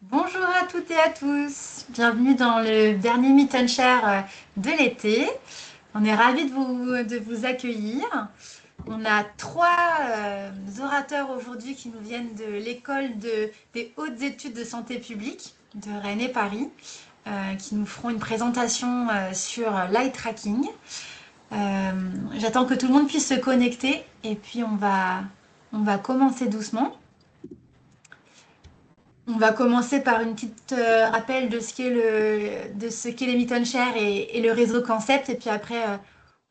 Bonjour à toutes et à tous, bienvenue dans le dernier Meet and Share de l'été. On est ravis de vous accueillir. On a trois orateurs aujourd'hui qui nous viennent de des hautes études de santé publique de Rennes et Paris, qui nous feront une présentation sur l'eye tracking. Euh, J'attends que tout le monde puisse se connecter et puis on va commencer doucement. On va commencer par une petite rappel de ce qu'est les Meet Share et le réseau Concept. Et puis après,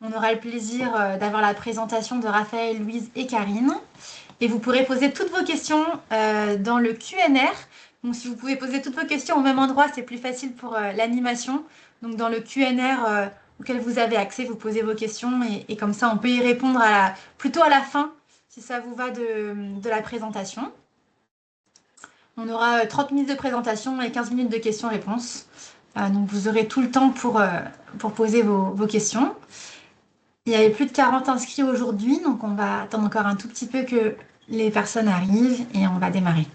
on aura le plaisir d'avoir la présentation de Raphaël, Louise et Karine. Et vous pourrez poser toutes vos questions dans le Q&R. Donc, si vous pouvez poser toutes vos questions au même endroit, c'est plus facile pour l'animation. Donc, dans le Q&R auquel vous avez accès, vous posez vos questions et comme ça, on peut y répondre plutôt à la fin, si ça vous va de la présentation. On aura 30 minutes de présentation et 15 minutes de questions-réponses. Donc vous aurez tout le temps pour poser vos questions. Il y avait plus de 40 inscrits aujourd'hui, donc on va attendre encore un tout petit peu que les personnes arrivent et on va démarrer.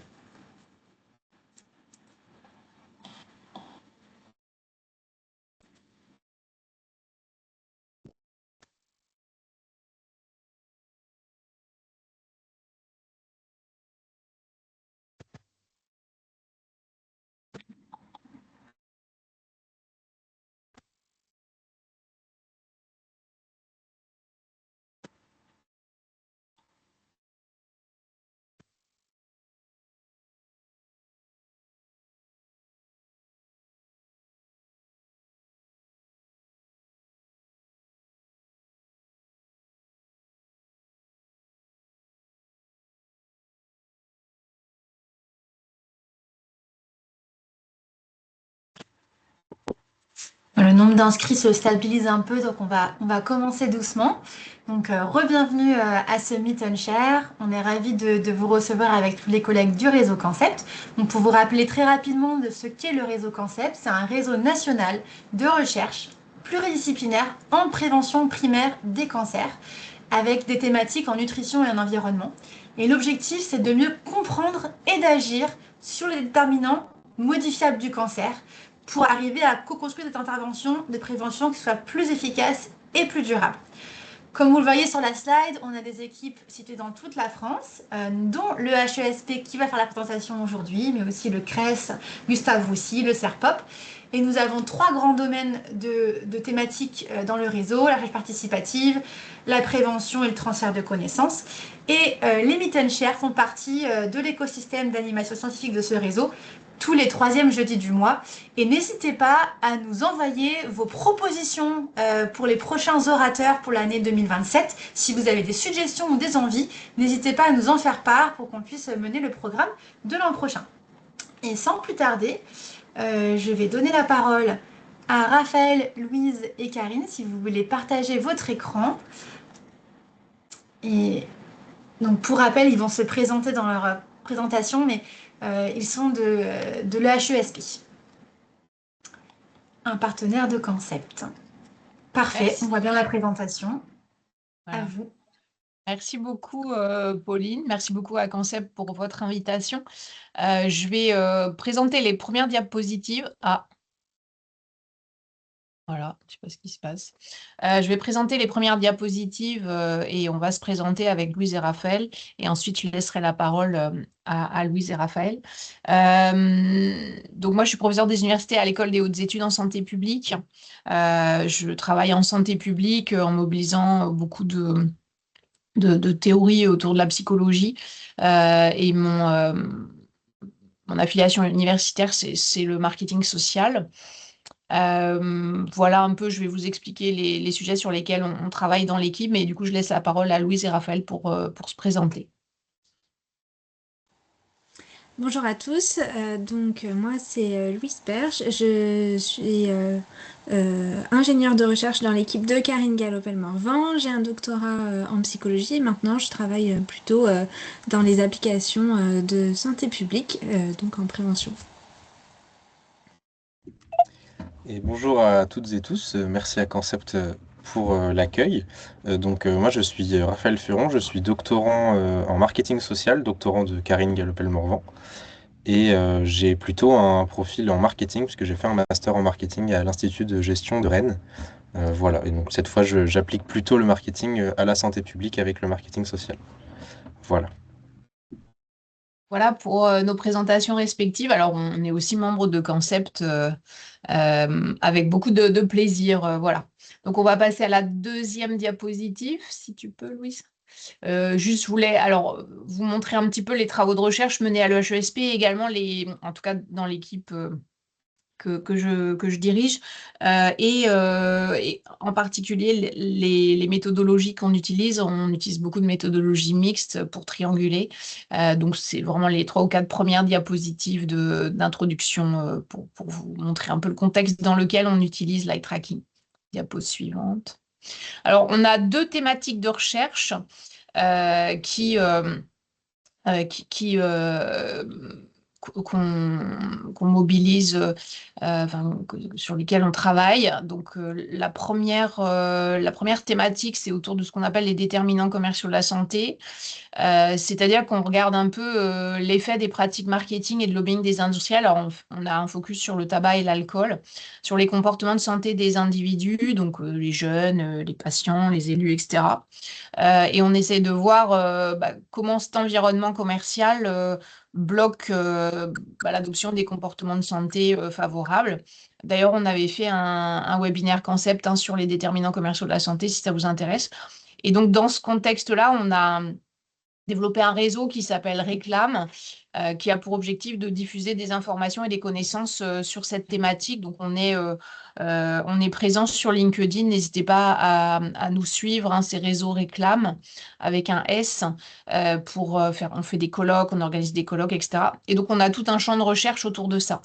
Le nombre d'inscrits se stabilise un peu, donc on va commencer doucement. Donc, re-bienvenue à ce Meet and Share. On est ravis de vous recevoir avec tous les collègues du réseau Concept. Donc, pour vous rappeler très rapidement de ce qu'est le réseau Concept, c'est un réseau national de recherche pluridisciplinaire en prévention primaire des cancers, avec des thématiques en nutrition et en environnement. Et l'objectif, c'est de mieux comprendre et d'agir sur les déterminants modifiables du cancer pour arriver à co-construire des interventions de prévention qui soient plus efficaces et plus durables. Comme vous le voyez sur la slide, on a des équipes situées dans toute la France, dont le HESP qui va faire la présentation aujourd'hui, mais aussi le CRES, Gustave Roussy, le CERPOP. Et nous avons trois grands domaines de thématiques dans le réseau, la recherche participative, la prévention et le transfert de connaissances. Et les Meet and Share font partie de l'écosystème d'animation scientifique de ce réseau tous les troisièmes jeudis du mois. Et n'hésitez pas à nous envoyer vos propositions pour les prochains orateurs pour l'année 2027. Si vous avez des suggestions ou des envies, n'hésitez pas à nous en faire part pour qu'on puisse mener le programme de l'an prochain. Et sans plus tarder, je vais donner la parole à Raphaël, Louise et Karine si vous voulez partager votre écran. Et donc pour rappel, ils vont se présenter dans leur présentation, mais ils sont de l'EHESP, un partenaire de Concept. Parfait, on Merci. voit bien la présentation. À Voilà. vous. Merci beaucoup, Pauline. Merci beaucoup à Concept pour votre invitation. Je vais présenter les premières diapositives. Ah, voilà, je ne sais pas ce qui se passe. Je vais présenter les premières diapositives et on va se présenter avec Louise et Raphaël. Et ensuite, je laisserai la parole à Louise et Raphaël. Donc, moi, je suis professeure des universités à l'École des hautes études en santé publique. Je travaille en santé publique en mobilisant beaucoup de théories autour de la psychologie. Et mon affiliation universitaire, c'est le marketing social. Voilà un peu, je vais vous expliquer les sujets sur lesquels on travaille dans l'équipe, mais du coup, je laisse la parole à Louise et Raphaël pour se présenter. Bonjour à tous, moi c'est Louise Perche, je suis ingénieure de recherche dans l'équipe de Karine Galopel-Morvan, j'ai un doctorat en psychologie et maintenant je travaille plutôt dans les applications de santé publique, donc en prévention. Et bonjour à toutes et tous, merci à Concept pour l'accueil. Moi je suis Raphaël Furon, je suis doctorant en marketing social, doctorant de Karine Galopel-Morvan. Et j'ai plutôt un profil en marketing, puisque j'ai fait un master en marketing à l'Institut de gestion de Rennes. Voilà, et donc cette fois, j'applique plutôt le marketing à la santé publique avec le marketing social. Voilà. Voilà pour nos présentations respectives. Alors, on est aussi membre de Concept avec beaucoup de plaisir. Voilà. Donc, on va passer à la deuxième diapositive, si tu peux, Louise. Juste, je voulais alors vous montrer un petit peu les travaux de recherche menés à l'EHESP et également en tout cas dans l'équipe que je dirige, et en particulier les méthodologies qu'on utilise. On utilise beaucoup de méthodologies mixtes pour trianguler. Donc, c'est vraiment les 3 ou 4 premières diapositives d'introduction pour vous montrer un peu le contexte dans lequel on utilise l'eye tracking. Diapo suivante. Alors, on a 2 thématiques de recherche qui, qu'on mobilise, sur lesquels on travaille. Donc, la première thématique, c'est autour de ce qu'on appelle les déterminants commerciaux de la santé. C'est-à-dire qu'on regarde un peu l'effet des pratiques marketing et de lobbying des industriels. Alors, on a un focus sur le tabac et l'alcool, sur les comportements de santé des individus, donc les jeunes, les patients, les élus, etc. Et on essaie de voir comment cet environnement commercial bloque l'adoption des comportements de santé favorables. D'ailleurs, on avait fait un webinaire concept sur les déterminants commerciaux de la santé, si ça vous intéresse. Et donc, dans ce contexte-là, on a développer un réseau qui s'appelle Réclame, qui a pour objectif de diffuser des informations et des connaissances sur cette thématique. Donc, on est présent sur LinkedIn. N'hésitez pas à nous suivre, ces réseaux Réclame avec un S on fait des colloques, on organise des colloques, etc. Et donc, on a tout un champ de recherche autour de ça.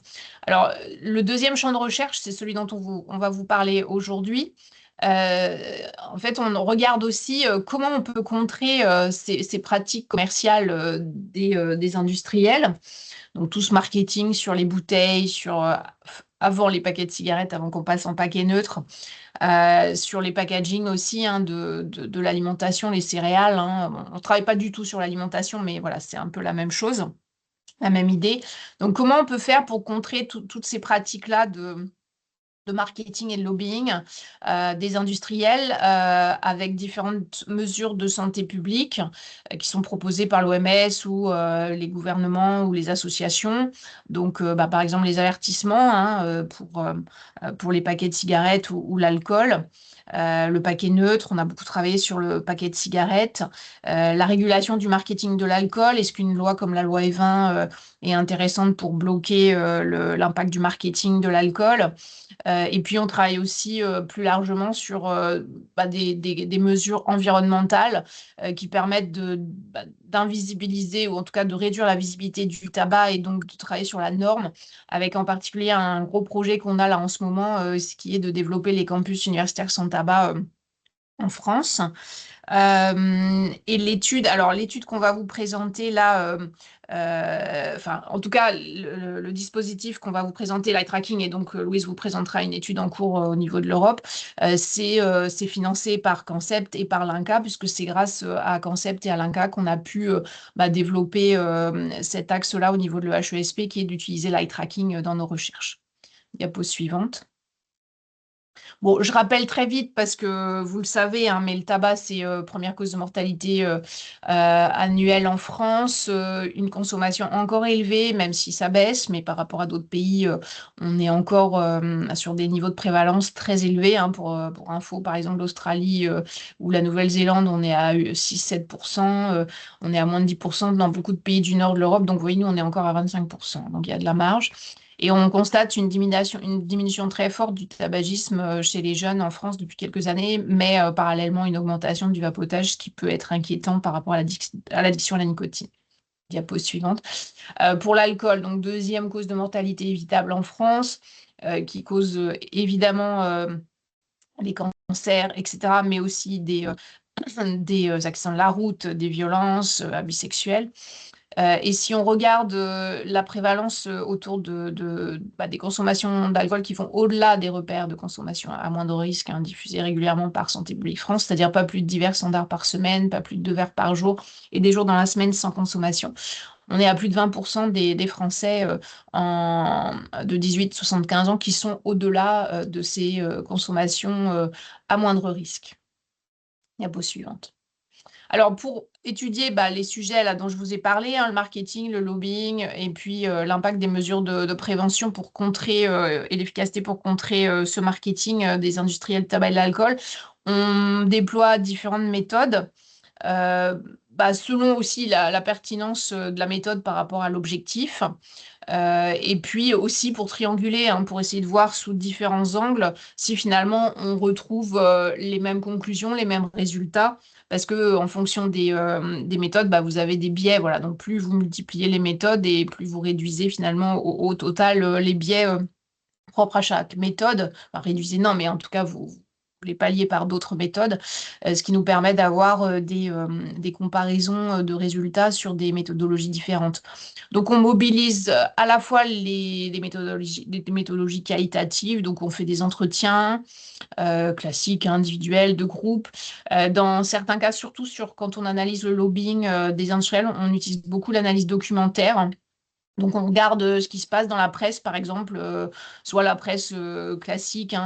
Alors, le deuxième champ de recherche, c'est celui dont on va vous parler aujourd'hui. En fait, on regarde aussi comment on peut contrer ces pratiques commerciales des industriels. Donc, tout ce marketing sur les bouteilles, avant les paquets de cigarettes, avant qu'on passe en paquet neutre, sur les packaging aussi de l'alimentation, les céréales. On ne travaille pas du tout sur l'alimentation, mais voilà, c'est un peu la même chose, la même idée. Donc, comment on peut faire pour contrer toutes ces pratiques-là de marketing et de lobbying des industriels avec différentes mesures de santé publique qui sont proposées par l'OMS ou les gouvernements ou les associations. Donc, par exemple, les avertissements pour les paquets de cigarettes ou l'alcool. Le paquet neutre, on a beaucoup travaillé sur le paquet de cigarettes. La régulation du marketing de l'alcool, est-ce qu'une loi comme la loi E20 est intéressante pour bloquer l'impact du marketing de l'alcool? Et puis, on travaille aussi plus largement sur des mesures environnementales qui permettent d'invisibiliser ou en tout cas de réduire la visibilité du tabac et donc de travailler sur la norme, avec en particulier un gros projet qu'on a là en ce moment, ce qui est de développer les campus universitaires sans tabac en France. Et l'étude qu'on va vous présenter là, en tout cas, le dispositif qu'on va vous présenter, l'eye tracking, et donc Louise vous présentera une étude en cours au niveau de l'Europe, c'est financé par Concept et par l'INCa, puisque c'est grâce à Concept et à l'INCa qu'on a pu développer cet axe-là au niveau de l'EHESP, qui est d'utiliser l'eye tracking dans nos recherches. Diapo suivante. Bon, je rappelle très vite parce que vous le savez, mais le tabac, c'est première cause de mortalité annuelle en France. Une consommation encore élevée, même si ça baisse, mais par rapport à d'autres pays, on est encore sur des niveaux de prévalence très élevés. Pour info, par exemple, l'Australie ou la Nouvelle-Zélande, on est à 6-7%. On est à moins de 10% dans beaucoup de pays du nord de l'Europe. Donc, vous voyez, nous, on est encore à 25%. Donc, il y a de la marge. Et on constate une diminution très forte du tabagisme chez les jeunes en France depuis quelques années, mais parallèlement une augmentation du vapotage, ce qui peut être inquiétant par rapport à l'addiction à la nicotine. Diapo suivante. Pour l'alcool, donc deuxième cause de mortalité évitable en France, qui cause évidemment les cancers, etc., mais aussi des accidents de la route, des violences, abus sexuels. Et si on regarde la prévalence autour des consommations d'alcool qui vont au-delà des repères de consommation à moindre risque, diffusés régulièrement par Santé publique France, c'est-à-dire pas plus de 10 verres standards par semaine, pas plus de 2 verres par jour et des jours dans la semaine sans consommation, on est à plus de 20% des Français de 18-75 ans qui sont au-delà de ces consommations à moindre risque. Diapo suivante. Alors, pour étudier les sujets là, dont je vous ai parlé, le marketing, le lobbying, et puis l'impact des mesures de prévention pour contrer et l'efficacité pour contrer ce marketing des industriels de tabac et de l'alcool, on déploie différentes méthodes. Selon aussi la pertinence de la méthode par rapport à l'objectif. Et puis aussi pour trianguler, pour essayer de voir sous différents angles si finalement on retrouve les mêmes conclusions, les mêmes résultats, parce que en fonction des méthodes, vous avez des biais. Voilà. Donc plus vous multipliez les méthodes et plus vous réduisez finalement au total les biais propres à chaque méthode. Enfin, réduisez, non, mais en tout cas, vous les palliez par d'autres méthodes, ce qui nous permet d'avoir des comparaisons de résultats sur des méthodologies différentes. Donc, on mobilise à la fois les méthodologies qualitatives, donc on fait des entretiens classiques, individuels, de groupe. Dans certains cas, surtout quand on analyse le lobbying des industriels, on utilise beaucoup l'analyse documentaire. Donc, on regarde ce qui se passe dans la presse, par exemple, soit la presse classique,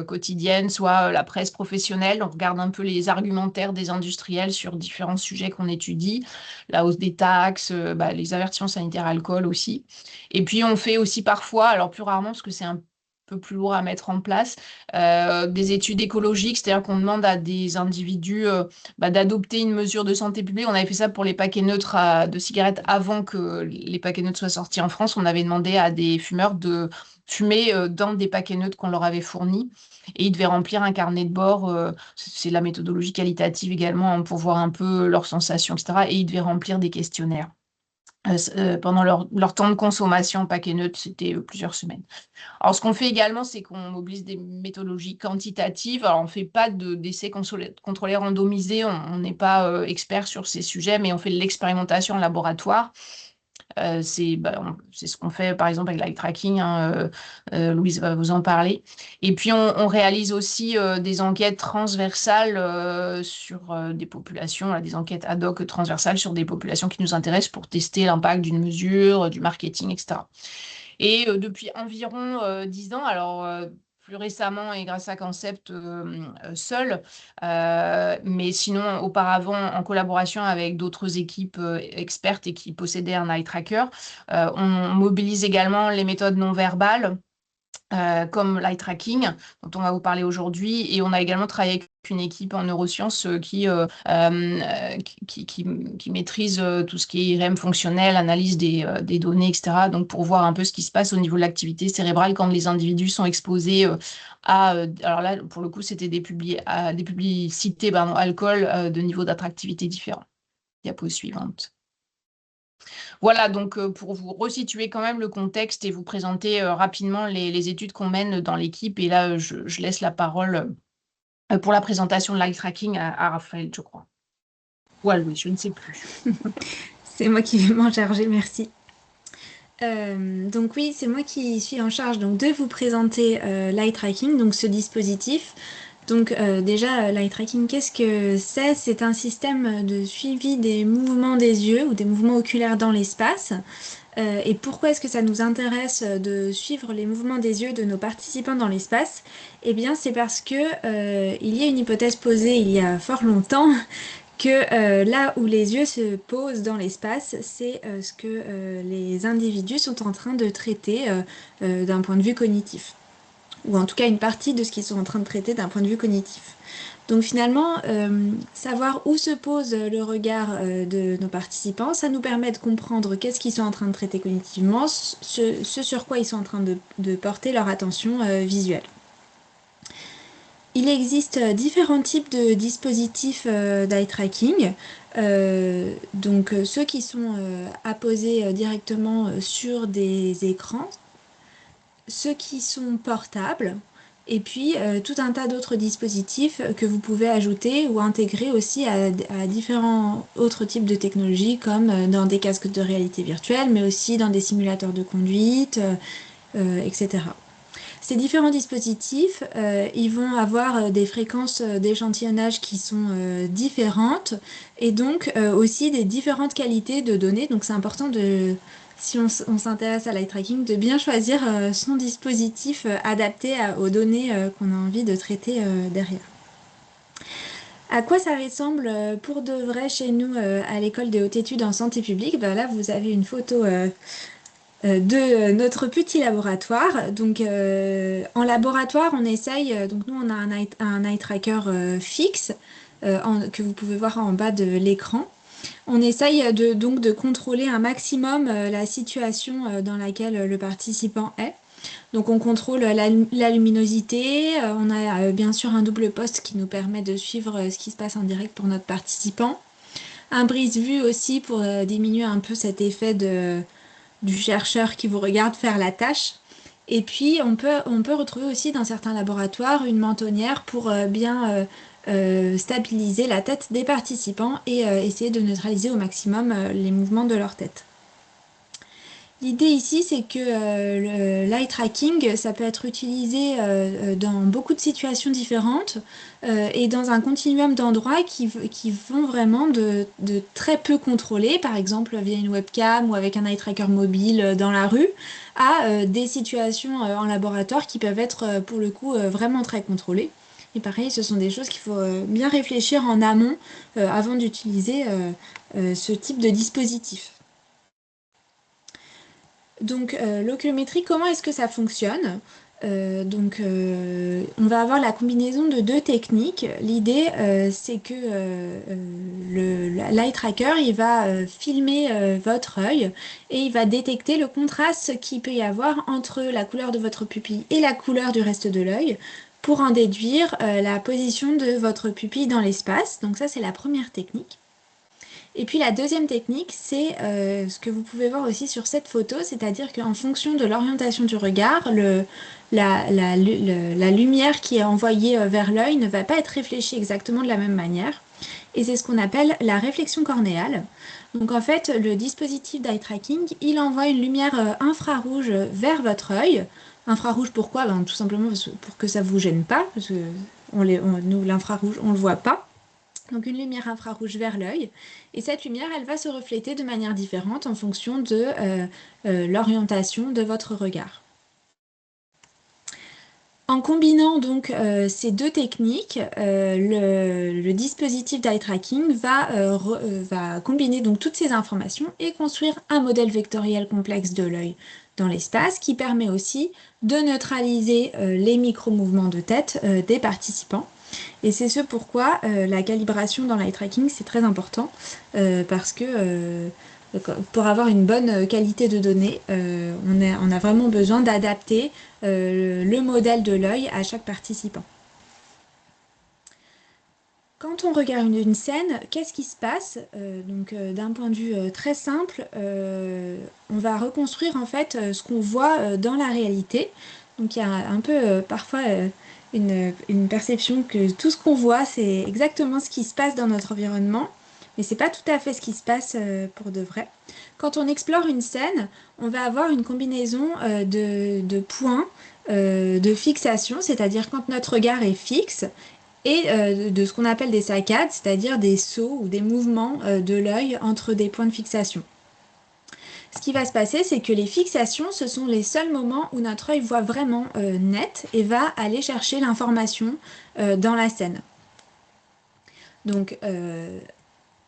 quotidienne, soit la presse professionnelle. On regarde un peu les argumentaires des industriels sur différents sujets qu'on étudie, la hausse des taxes, les avertissements sanitaires alcool aussi. Et puis, on fait aussi parfois, alors plus rarement parce que c'est un peu plus lourd à mettre en place, des études écologiques, c'est-à-dire qu'on demande à des individus d'adopter une mesure de santé publique. On avait fait ça pour les paquets neutres de cigarettes avant que les paquets neutres soient sortis en France. On avait demandé à des fumeurs de fumer dans des paquets neutres qu'on leur avait fournis. Et ils devaient remplir un carnet de bord. C'est la méthodologie qualitative également pour voir un peu leurs sensations, etc. Et ils devaient remplir des questionnaires. Pendant leur temps de consommation en paquet neutre, c'était plusieurs semaines. Alors, ce qu'on fait également, c'est qu'on mobilise des méthodologies quantitatives. Alors, on ne fait pas d'essais contrôlés randomisés, on n'est pas expert sur ces sujets, mais on fait de l'expérimentation en laboratoire. C'est ce qu'on fait, par exemple, avec l'eye tracking. Louise va vous en parler. Et puis, on réalise aussi des enquêtes transversales sur des populations, des enquêtes ad hoc transversales sur des populations qui nous intéressent pour tester l'impact d'une mesure, du marketing, etc. Et depuis environ 10 ans, alors plus récemment et grâce à Concept seul, mais sinon auparavant en collaboration avec d'autres équipes expertes et qui possédaient un eye tracker, on mobilise également les méthodes non verbales. Comme l'eye tracking, dont on va vous parler aujourd'hui. Et on a également travaillé avec une équipe en neurosciences qui maîtrise tout ce qui est IRM fonctionnel, analyse des données, etc. Donc, pour voir un peu ce qui se passe au niveau de l'activité cérébrale quand les individus sont exposés alors là, pour le coup, c'était des publicités alcool de niveau d'attractivité différents. Diapo suivante. Voilà, donc pour vous resituer quand même le contexte et vous présenter rapidement les études qu'on mène dans l'équipe. Et là, je laisse la parole pour la présentation de l'eye tracking à Raphaël, je crois. Ou à Louis, je ne sais plus. C'est moi qui vais m'en charger, merci. Donc oui, c'est moi qui suis en charge de vous présenter l'eye tracking, donc ce dispositif. Donc déjà, l'eye tracking, qu'est-ce que c'est? C'est un système de suivi des mouvements des yeux ou des mouvements oculaires dans l'espace. Et pourquoi est-ce que ça nous intéresse de suivre les mouvements des yeux de nos participants dans l'espace? Eh bien, c'est parce que il y a une hypothèse posée il y a fort longtemps que là où les yeux se posent dans l'espace, c'est ce que les individus sont en train de traiter d'un point de vue cognitif. Ou en tout cas une partie de ce qu'ils sont en train de traiter d'un point de vue cognitif. Donc finalement, savoir où se pose le regard de nos participants, ça nous permet de comprendre qu'est-ce qu'ils sont en train de traiter cognitivement, ce sur quoi ils sont en train de porter leur attention visuelle. Il existe différents types de dispositifs d'eye tracking. Donc ceux qui sont apposés directement sur des écrans, ceux qui sont portables, et puis tout un tas d'autres dispositifs que vous pouvez ajouter ou intégrer aussi à différents autres types de technologies, comme dans des casques de réalité virtuelle, mais aussi dans des simulateurs de conduite, etc. Ces différents dispositifs, ils vont avoir des fréquences d'échantillonnage qui sont différentes et donc aussi des différentes qualités de données. Donc c'est important de, si on s'intéresse à l'eye tracking, de bien choisir son dispositif adapté aux données qu'on a envie de traiter derrière. À quoi ça ressemble pour de vrai chez nous à l'école des hautes études en santé publique? Ben là, vous avez une photo de notre petit laboratoire. Donc, en laboratoire, on essaye, donc nous, on a un eye tracker fixe que vous pouvez voir en bas de l'écran. On essaye donc de contrôler un maximum la situation dans laquelle le participant est. Donc on contrôle la luminosité, on a bien sûr un double poste qui nous permet de suivre ce qui se passe en direct pour notre participant. Un brise-vue aussi pour diminuer un peu cet effet du chercheur qui vous regarde faire la tâche. Et puis on peut retrouver aussi dans certains laboratoires une mentonnière pour bien stabiliser la tête des participants et essayer de neutraliser au maximum les mouvements de leur tête. L'idée ici, c'est que l'eye tracking, ça peut être utilisé dans beaucoup de situations différentes et dans un continuum d'endroits qui vont vraiment de très peu contrôlés, par exemple via une webcam ou avec un eye tracker mobile dans la rue, à des situations en laboratoire qui peuvent être pour le coup vraiment très contrôlées. Et pareil, ce sont des choses qu'il faut bien réfléchir en amont avant d'utiliser ce type de dispositif. Donc l'oculométrie, comment est-ce que ça fonctionne? On va avoir la combinaison de deux techniques. L'idée, c'est que l'eye tracker, il va filmer votre œil et il va détecter le contraste qu'il peut y avoir entre la couleur de votre pupille et la couleur du reste de l'œil pour en déduire la position de votre pupille dans l'espace. Donc ça, c'est la première technique. Et puis la deuxième technique, c'est ce que vous pouvez voir aussi sur cette photo, c'est-à-dire qu'en fonction de l'orientation du regard, la lumière qui est envoyée vers l'œil ne va pas être réfléchie exactement de la même manière. Et c'est ce qu'on appelle la réflexion cornéale. Donc en fait, le dispositif d'eye tracking, il envoie une lumière infrarouge vers votre œil. Infrarouge pourquoi? Ben, tout simplement pour que ça ne vous gêne pas, parce que nous, l'infrarouge, on ne le voit pas. Donc une lumière infrarouge vers l'œil. Et cette lumière, elle va se refléter de manière différente en fonction de l'orientation de votre regard. En combinant donc ces deux techniques, le dispositif d'eye tracking va combiner donc toutes ces informations et construire un modèle vectoriel complexe de l'œil dans l'espace qui permet aussi de neutraliser les micro-mouvements de tête des participants. Et c'est ce pourquoi la calibration dans l'eye tracking, c'est très important parce que pour avoir une bonne qualité de données, on a vraiment besoin d'adapter le modèle de l'œil à chaque participant. Quand on regarde une scène, qu'est-ce qui se passe? D'un point de vue très simple, on va reconstruire en fait ce qu'on voit dans la réalité. Donc il y a un peu parfois une perception que tout ce qu'on voit, c'est exactement ce qui se passe dans notre environnement, mais c'est pas tout à fait ce qui se passe pour de vrai. Quand on explore une scène, on va avoir une combinaison de points de fixation, c'est-à-dire quand notre regard est fixe, et de ce qu'on appelle des saccades, c'est-à-dire des sauts ou des mouvements de l'œil entre des points de fixation. Ce qui va se passer, c'est que les fixations, ce sont les seuls moments où notre œil voit vraiment net et va aller chercher l'information dans la scène. Donc,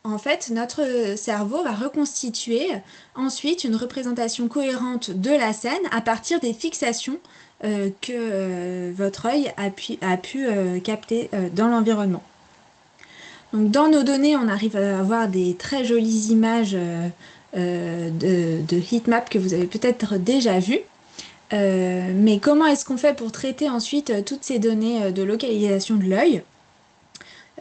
en fait, notre cerveau va reconstituer ensuite une représentation cohérente de la scène à partir des fixations que votre œil a pu capter dans l'environnement. Donc, dans nos données, on arrive à avoir des très jolies images de heatmap que vous avez peut-être déjà vues. Mais comment est-ce qu'on fait pour traiter ensuite toutes ces données de localisation de l'œil?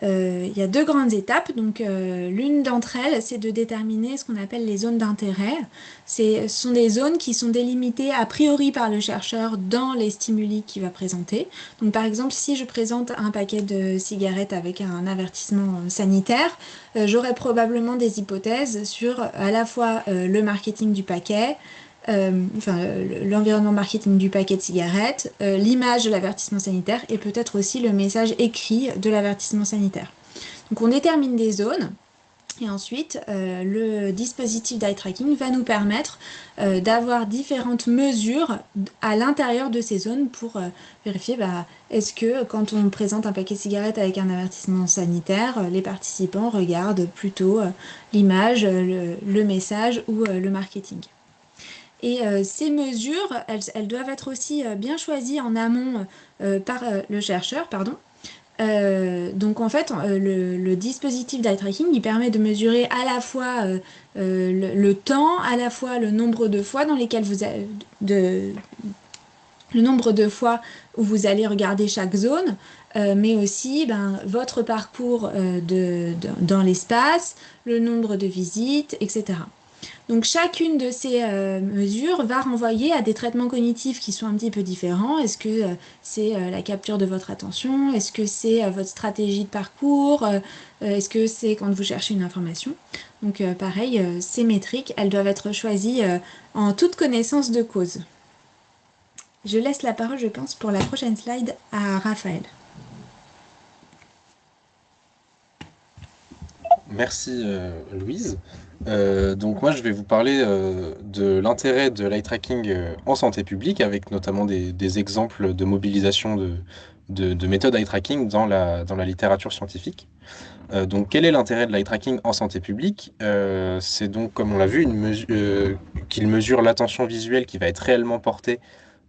Il y a deux grandes étapes. Donc, l'une d'entre elles, c'est de déterminer ce qu'on appelle les zones d'intérêt. Ce sont des zones qui sont délimitées a priori par le chercheur dans les stimuli qu'il va présenter. Donc, par exemple, si je présente un paquet de cigarettes avec un avertissement sanitaire, j'aurai probablement des hypothèses sur à la fois le marketing du paquet, l'environnement marketing du paquet de cigarettes, l'image de l'avertissement sanitaire et peut-être aussi le message écrit de l'avertissement sanitaire. Donc on détermine des zones. Et ensuite, le dispositif d'eye tracking va nous permettre d'avoir différentes mesures à l'intérieur de ces zones pour vérifier est-ce que quand on présente un paquet de cigarettes avec un avertissement sanitaire, les participants regardent plutôt l'image, le message ou le marketing. Et ces mesures, elles doivent être aussi bien choisies en amont par le chercheur, pardon. Donc en fait, le dispositif d'eye tracking, il permet de mesurer à la fois le temps, à la fois le nombre de fois dans lesquelles le nombre de fois où vous allez regarder chaque zone, mais aussi votre parcours dans l'espace, le nombre de visites, etc. Donc chacune de ces mesures va renvoyer à des traitements cognitifs qui sont un petit peu différents. Est-ce que c'est la capture de votre attention? Est-ce que c'est votre stratégie de parcours? Est-ce que c'est quand vous cherchez une information? Donc pareil, ces métriques, elles doivent être choisies en toute connaissance de cause. Je laisse la parole, je pense, pour la prochaine slide à Raphaël. Merci Louise. Donc moi je vais vous parler de l'intérêt de l'eye tracking en santé publique avec notamment des exemples de mobilisation de méthodes eye tracking dans la littérature scientifique. Donc quel est l'intérêt de l'eye tracking en santé publique? C'est donc comme on l'a vu qu'il mesure l'attention visuelle qui va être réellement portée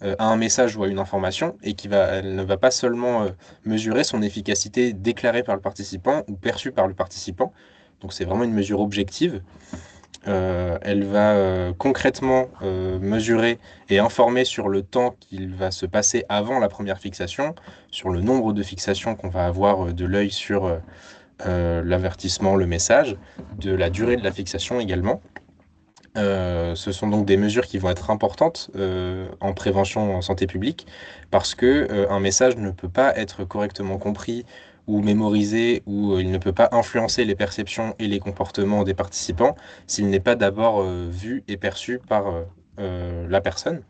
à un message ou à une information et elle ne va pas seulement mesurer son efficacité déclarée par le participant ou perçue par le participant. Donc c'est vraiment une mesure objective. Elle va concrètement mesurer et informer sur le temps qu'il va se passer avant la première fixation, sur le nombre de fixations qu'on va avoir de l'œil sur l'avertissement, le message, de la durée de la fixation également. Ce sont donc des mesures qui vont être importantes en prévention en santé publique parce que un message ne peut pas être correctement compris ou mémorisé ou il ne peut pas influencer les perceptions et les comportements des participants s'il n'est pas d'abord vu et perçu par la personne.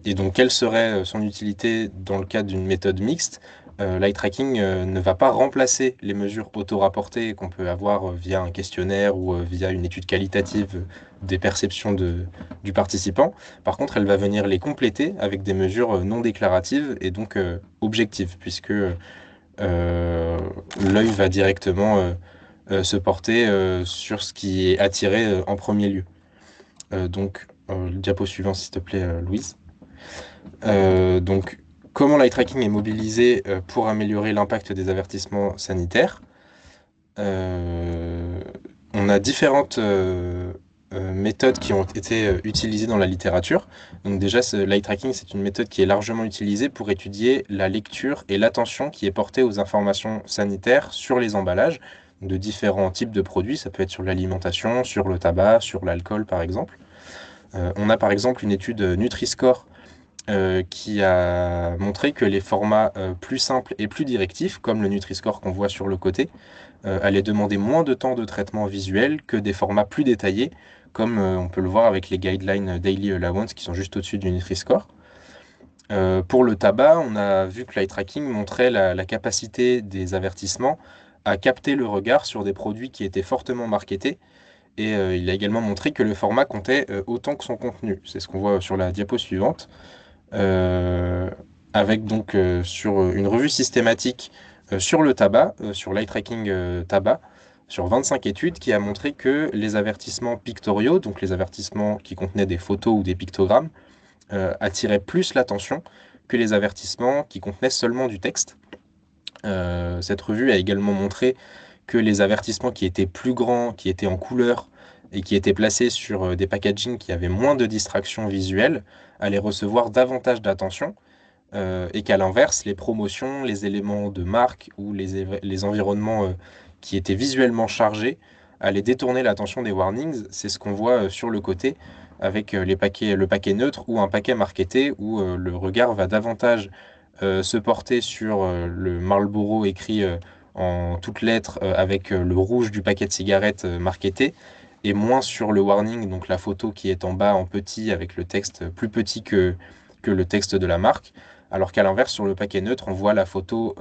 Et donc, quelle serait son utilité dans le cadre d'une méthode mixte? L'eye tracking ne va pas remplacer les mesures auto-rapportées qu'on peut avoir via un questionnaire ou via une étude qualitative des perceptions du participant. Par contre, elle va venir les compléter avec des mesures non déclaratives et donc objectives, puisque l'œil va directement se porter sur ce qui est attiré en premier lieu. Donc, le diapo suivant, s'il te plaît, Louise. Donc, comment l'eye tracking est mobilisé pour améliorer l'impact des avertissements sanitaires? On a différentes méthodes qui ont été utilisées dans la littérature. Donc déjà, l'eye tracking, c'est une méthode qui est largement utilisée pour étudier la lecture et l'attention qui est portée aux informations sanitaires sur les emballages de différents types de produits. Ça peut être sur l'alimentation, sur le tabac, sur l'alcool, par exemple. On a par exemple une étude Nutri-Score qui a montré que les formats plus simples et plus directifs, comme le Nutri-Score qu'on voit sur le côté, allaient demander moins de temps de traitement visuel que des formats plus détaillés, comme on peut le voir avec les guidelines Daily Allowance qui sont juste au-dessus du Nutri-Score. Pour le tabac, on a vu que l'eye tracking montrait la capacité des avertissements à capter le regard sur des produits qui étaient fortement marketés. Et il a également montré que le format comptait autant que son contenu. C'est ce qu'on voit sur la diapo suivante. Avec donc sur une revue systématique sur le tabac, sur l'eye tracking tabac, sur 25 études, qui a montré que les avertissements pictoriaux, donc les avertissements qui contenaient des photos ou des pictogrammes, attiraient plus l'attention que les avertissements qui contenaient seulement du texte. Cette revue a également montré que les avertissements qui étaient plus grands, qui étaient en couleur et qui étaient placés sur des packagings qui avaient moins de distraction visuelle allaient recevoir davantage d'attention et qu'à l'inverse, les promotions, les éléments de marque ou les environnements qui étaient visuellement chargés allaient détourner l'attention des warnings. C'est ce qu'on voit sur le côté avec le paquet neutre ou un paquet marketé où le regard va davantage se porter sur le Marlboro écrit en toutes lettres avec le rouge du paquet de cigarettes marketé et moins sur le warning, donc la photo qui est en bas en petit avec le texte plus petit que le texte de la marque. Alors qu'à l'inverse, sur le paquet neutre, on voit la photo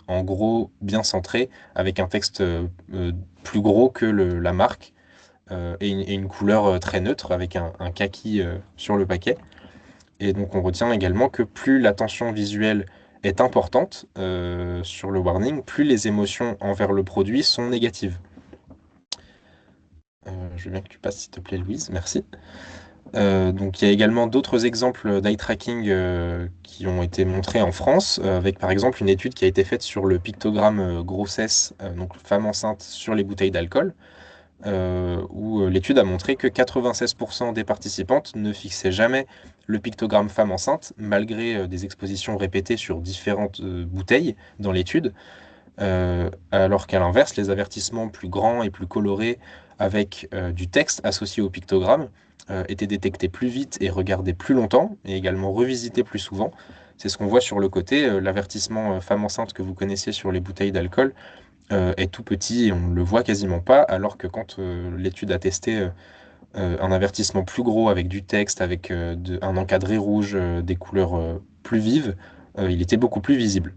en gros bien centrée avec un texte plus gros que la marque et une couleur très neutre avec un kaki sur le paquet. Et donc on retient également que plus l'attention visuelle est importante sur le warning, plus les émotions envers le produit sont négatives. Je veux bien que tu passes, s'il te plaît, Louise. Merci. Donc il y a également d'autres exemples d'eye tracking qui ont été montrés en France, avec par exemple une étude qui a été faite sur le pictogramme grossesse, donc femme enceinte sur les bouteilles d'alcool, où l'étude a montré que 96% des participantes ne fixaient jamais le pictogramme femme enceinte, malgré des expositions répétées sur différentes bouteilles dans l'étude, alors qu'à l'inverse, les avertissements plus grands et plus colorés avec du texte associé au pictogramme étaient détectés plus vite et regardés plus longtemps, et également revisités plus souvent. C'est ce qu'on voit sur le côté. L'avertissement femme enceinte que vous connaissiez sur les bouteilles d'alcool est tout petit et on ne le voit quasiment pas, alors que quand l'étude a testé un avertissement plus gros avec du texte, avec un encadré rouge, des couleurs plus vives, il était beaucoup plus visible.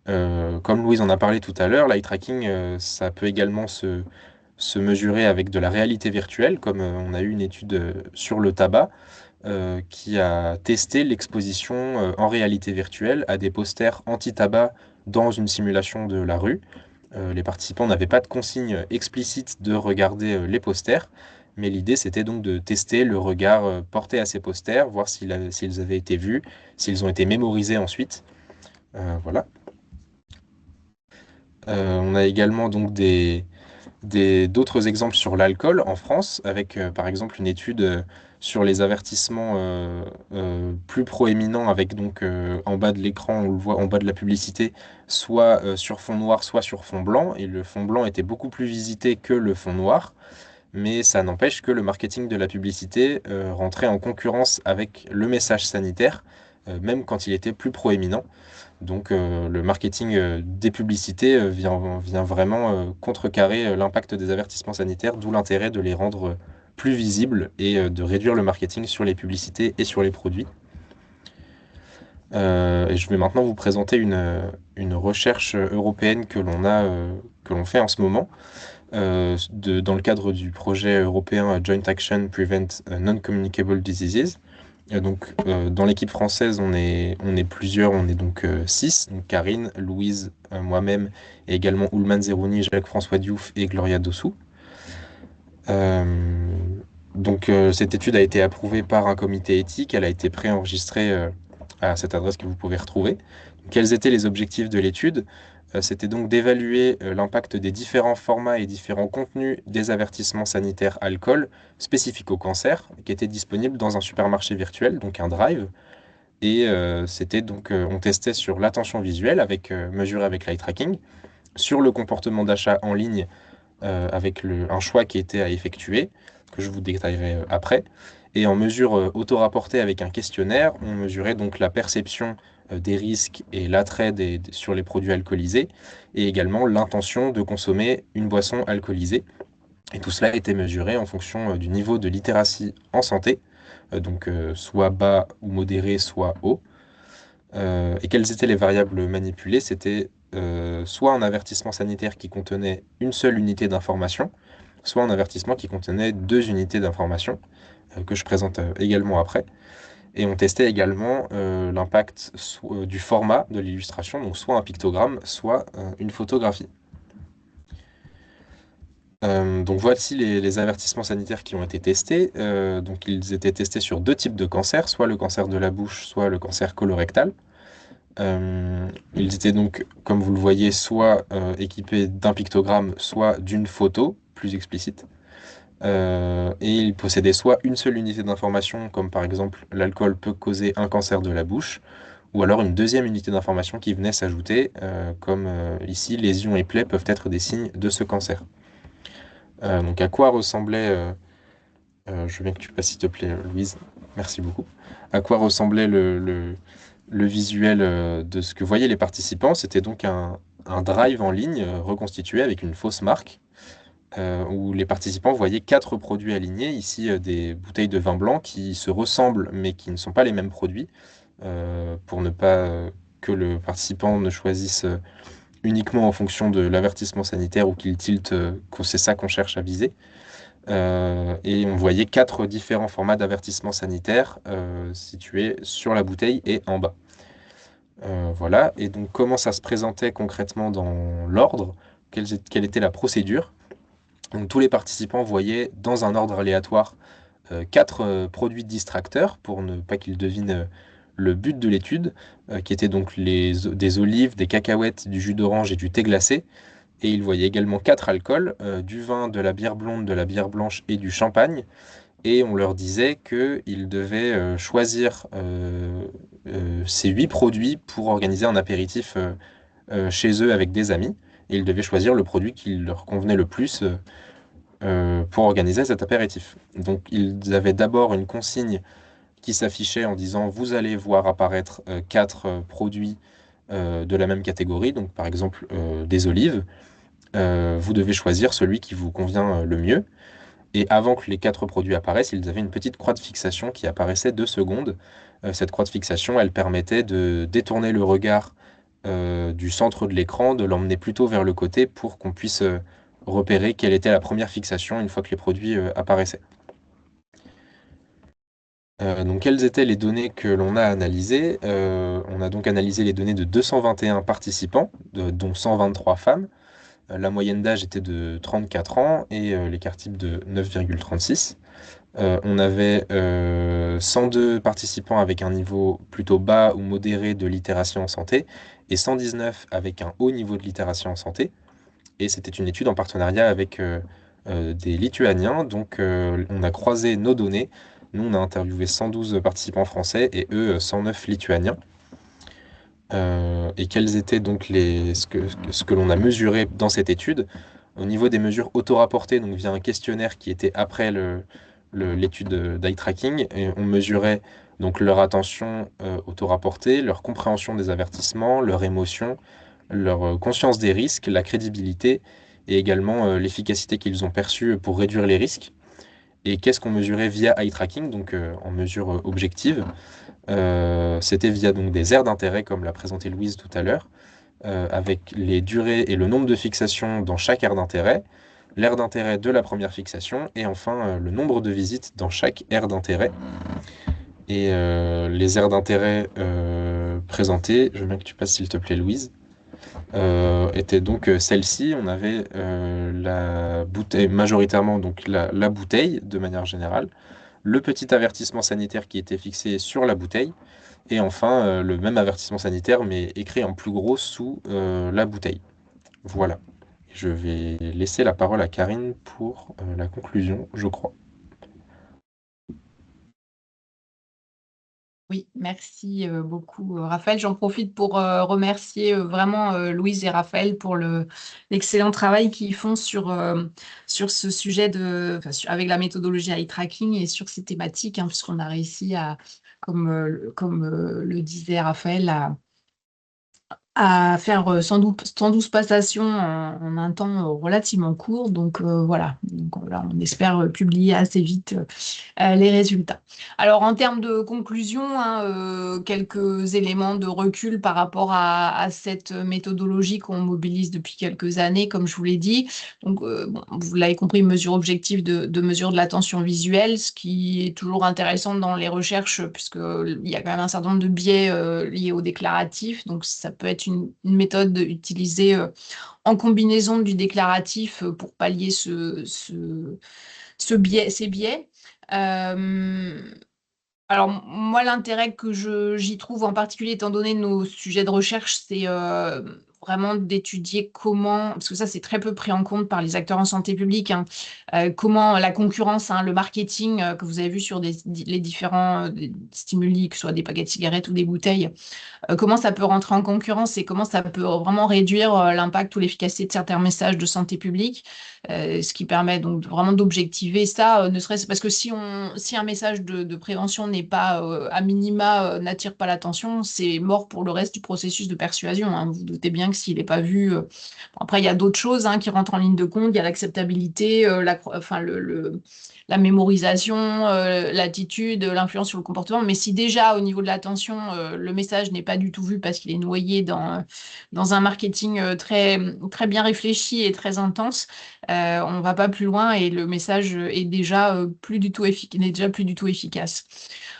Comme Louise en a parlé tout à l'heure, l'eye tracking, ça peut également se mesurer avec de la réalité virtuelle, comme on a eu une étude sur le tabac qui a testé l'exposition en réalité virtuelle à des posters anti-tabac dans une simulation de la rue. Les participants n'avaient pas de consigne explicite de regarder les posters, mais l'idée c'était donc de tester le regard porté à ces posters, voir s'ils avaient été vus, s'ils ont été mémorisés ensuite. Voilà. On a également donc d'autres exemples sur l'alcool en France, avec par exemple une étude sur les avertissements plus proéminents, avec donc en bas de l'écran, on le voit en bas de la publicité, soit sur fond noir, soit sur fond blanc, et le fond blanc était beaucoup plus visité que le fond noir, mais ça n'empêche que le marketing de la publicité rentrait en concurrence avec le message sanitaire, même quand il était plus proéminent. Donc le marketing des publicités vient vraiment contrecarrer l'impact des avertissements sanitaires, d'où l'intérêt de les rendre plus visibles et de réduire le marketing sur les publicités et sur les produits. Et je vais maintenant vous présenter une recherche européenne que l'on fait en ce moment dans le cadre du projet européen Joint Action Prevent Non-Communicable Diseases. Donc, dans l'équipe française, on est plusieurs, on est donc 6, donc Karine, Louise, moi-même, et également Oulman Zerouni, Jacques-François Diouf et Gloria Dossou. Donc, cette étude a été approuvée par un comité éthique, elle a été préenregistrée à cette adresse que vous pouvez retrouver. Quels étaient les objectifs de l'étude? C'était donc d'évaluer l'impact des différents formats et différents contenus des avertissements sanitaires alcool spécifiques au cancer, qui étaient disponibles dans un supermarché virtuel, donc un drive. Et c'était donc, on testait sur l'attention visuelle, mesurée avec l'eye tracking, sur le comportement d'achat en ligne, avec un choix qui était à effectuer, que je vous détaillerai après. Et en mesure auto-rapportée avec un questionnaire, on mesurait donc la perception des risques et l'attrait sur les produits alcoolisés, et également l'intention de consommer une boisson alcoolisée. Et tout cela était mesuré en fonction du niveau de littératie en santé, donc soit bas ou modéré, soit haut. Et quelles étaient les variables manipulées? C'était soit un avertissement sanitaire qui contenait une seule unité d'information, soit un avertissement qui contenait 2 unités d'information, que je présente également après. Et on testait également l'impact du format de l'illustration, donc soit un pictogramme, soit une photographie. Donc voici les avertissements sanitaires qui ont été testés. Donc ils étaient testés sur 2 types de cancers, soit le cancer de la bouche, soit le cancer colorectal. Ils étaient donc, comme vous le voyez, soit équipés d'un pictogramme, soit d'une photo plus explicite. Et ils possédaient soit une seule unité d'information, comme par exemple l'alcool peut causer un cancer de la bouche, ou alors une deuxième unité d'information qui venait s'ajouter, comme ici, lésions et plaies peuvent être des signes de ce cancer. Donc à quoi ressemblait, je veux bien que tu passes s'il te plaît Louise, merci beaucoup, à quoi ressemblait le visuel de ce que voyaient les participants? C'était donc un drive en ligne reconstitué avec une fausse marque. où les participants voyaient 4 produits alignés, ici des bouteilles de vin blanc qui se ressemblent mais qui ne sont pas les mêmes produits, pour ne pas que le participant ne choisisse uniquement en fonction de l'avertissement sanitaire ou qu'il tilte que c'est ça qu'on cherche à viser. Et on voyait 4 différents formats d'avertissement sanitaire situés sur la bouteille et en bas. Voilà, et donc comment ça se présentait concrètement dans l'ordre, quelle était la procédure. Donc tous les participants voyaient dans un ordre aléatoire 4 produits distracteurs pour ne pas qu'ils devinent le but de l'étude, qui étaient donc des olives, des cacahuètes, du jus d'orange et du thé glacé. Et ils voyaient également 4 alcools, du vin, de la bière blonde, de la bière blanche et du champagne. Et on leur disait qu'ils devaient choisir ces 8 produits pour organiser un apéritif chez eux avec des amis. Et ils devaient choisir le produit qui leur convenait le plus pour organiser cet apéritif. Donc ils avaient d'abord une consigne qui s'affichait en disant vous allez voir apparaître 4 produits de la même catégorie, donc par exemple des olives. Vous devez choisir celui qui vous convient le mieux. Et avant que les 4 produits apparaissent, ils avaient une petite croix de fixation qui apparaissait 2 secondes. Cette croix de fixation, elle permettait de détourner le regard du centre de l'écran, de l'emmener plutôt vers le côté pour qu'on puisse repérer quelle était la première fixation une fois que les produits apparaissaient. Donc, quelles étaient les données que l'on a analysées? On a donc analysé les données de 221 participants, dont 123 femmes. La moyenne d'âge était de 34 ans et l'écart type de 9,36. On avait 102 participants avec un niveau plutôt bas ou modéré de littératie en santé et 119 avec un haut niveau de littératie en santé. Et c'était une étude en partenariat avec des Lituaniens. Donc on a croisé nos données. Nous, on a interviewé 112 participants français et eux, 109 Lituaniens. Et quels étaient donc ce que l'on a mesuré dans cette étude? Au niveau des mesures auto-rapportées, donc via un questionnaire qui était après l'étude d'eye tracking, et on mesurait donc leur attention auto-rapportée, leur compréhension des avertissements, leur émotion, leur conscience des risques, la crédibilité et également l'efficacité qu'ils ont perçue pour réduire les risques. Et qu'est-ce qu'on mesurait via eye tracking, donc en mesure objective? C'était via donc des aires d'intérêt, comme l'a présenté Louise tout à l'heure, avec les durées et le nombre de fixations dans chaque aire d'intérêt, l'aire d'intérêt de la première fixation, et enfin le nombre de visites dans chaque aire d'intérêt. Et les aires d'intérêt présentées, je veux bien que tu passes s'il te plaît Louise, étaient donc celles-ci. On avait la bouteille, majoritairement donc la bouteille de manière générale, le petit avertissement sanitaire qui était fixé sur la bouteille, et enfin le même avertissement sanitaire mais écrit en plus gros sous la bouteille. Voilà. Je vais laisser la parole à Karine pour la conclusion, je crois. Oui, merci beaucoup Raphaël. J'en profite pour remercier vraiment Louise et Raphaël pour l'excellent travail qu'ils font sur ce sujet avec la méthodologie eye tracking et sur ces thématiques, hein, puisqu'on a réussi à, comme le disait Raphaël, à faire 112 passations en un temps relativement court. Donc voilà, on espère publier assez vite les résultats. Alors en termes de conclusion, hein, quelques éléments de recul par rapport à cette méthodologie qu'on mobilise depuis quelques années, comme je vous l'ai dit. Donc vous l'avez compris, mesure objective de mesure de l'attention visuelle, ce qui est toujours intéressant dans les recherches, puisqu'il y a quand même un certain nombre de biais liés au déclaratif. Donc ça peut être une méthode utilisée en combinaison du déclaratif pour pallier ces biais. Alors moi, l'intérêt que j'y trouve en particulier, étant donné nos sujets de recherche, c'est vraiment d'étudier comment, parce que ça c'est très peu pris en compte par les acteurs en santé publique, hein, comment la concurrence, hein, le marketing que vous avez vu sur les différents stimuli, que ce soit des paquets de cigarettes ou des bouteilles, comment ça peut rentrer en concurrence et comment ça peut vraiment réduire l'impact ou l'efficacité de certains messages de santé publique, ce qui permet donc vraiment d'objectiver ça, ne serait-ce parce que si un message de prévention n'est pas, à minima, n'attire pas l'attention, c'est mort pour le reste du processus de persuasion, hein. Vous vous doutez bien bien que s'il n'est pas vu. Bon, après, il y a d'autres choses qui rentrent en ligne de compte. Il y a l'acceptabilité, la mémorisation, l'attitude, l'influence sur le comportement. Mais si déjà, au niveau de l'attention, le message n'est pas du tout vu parce qu'il est noyé dans un marketing très, très bien réfléchi et très intense, on ne va pas plus loin et le message est déjà plus du tout efficace.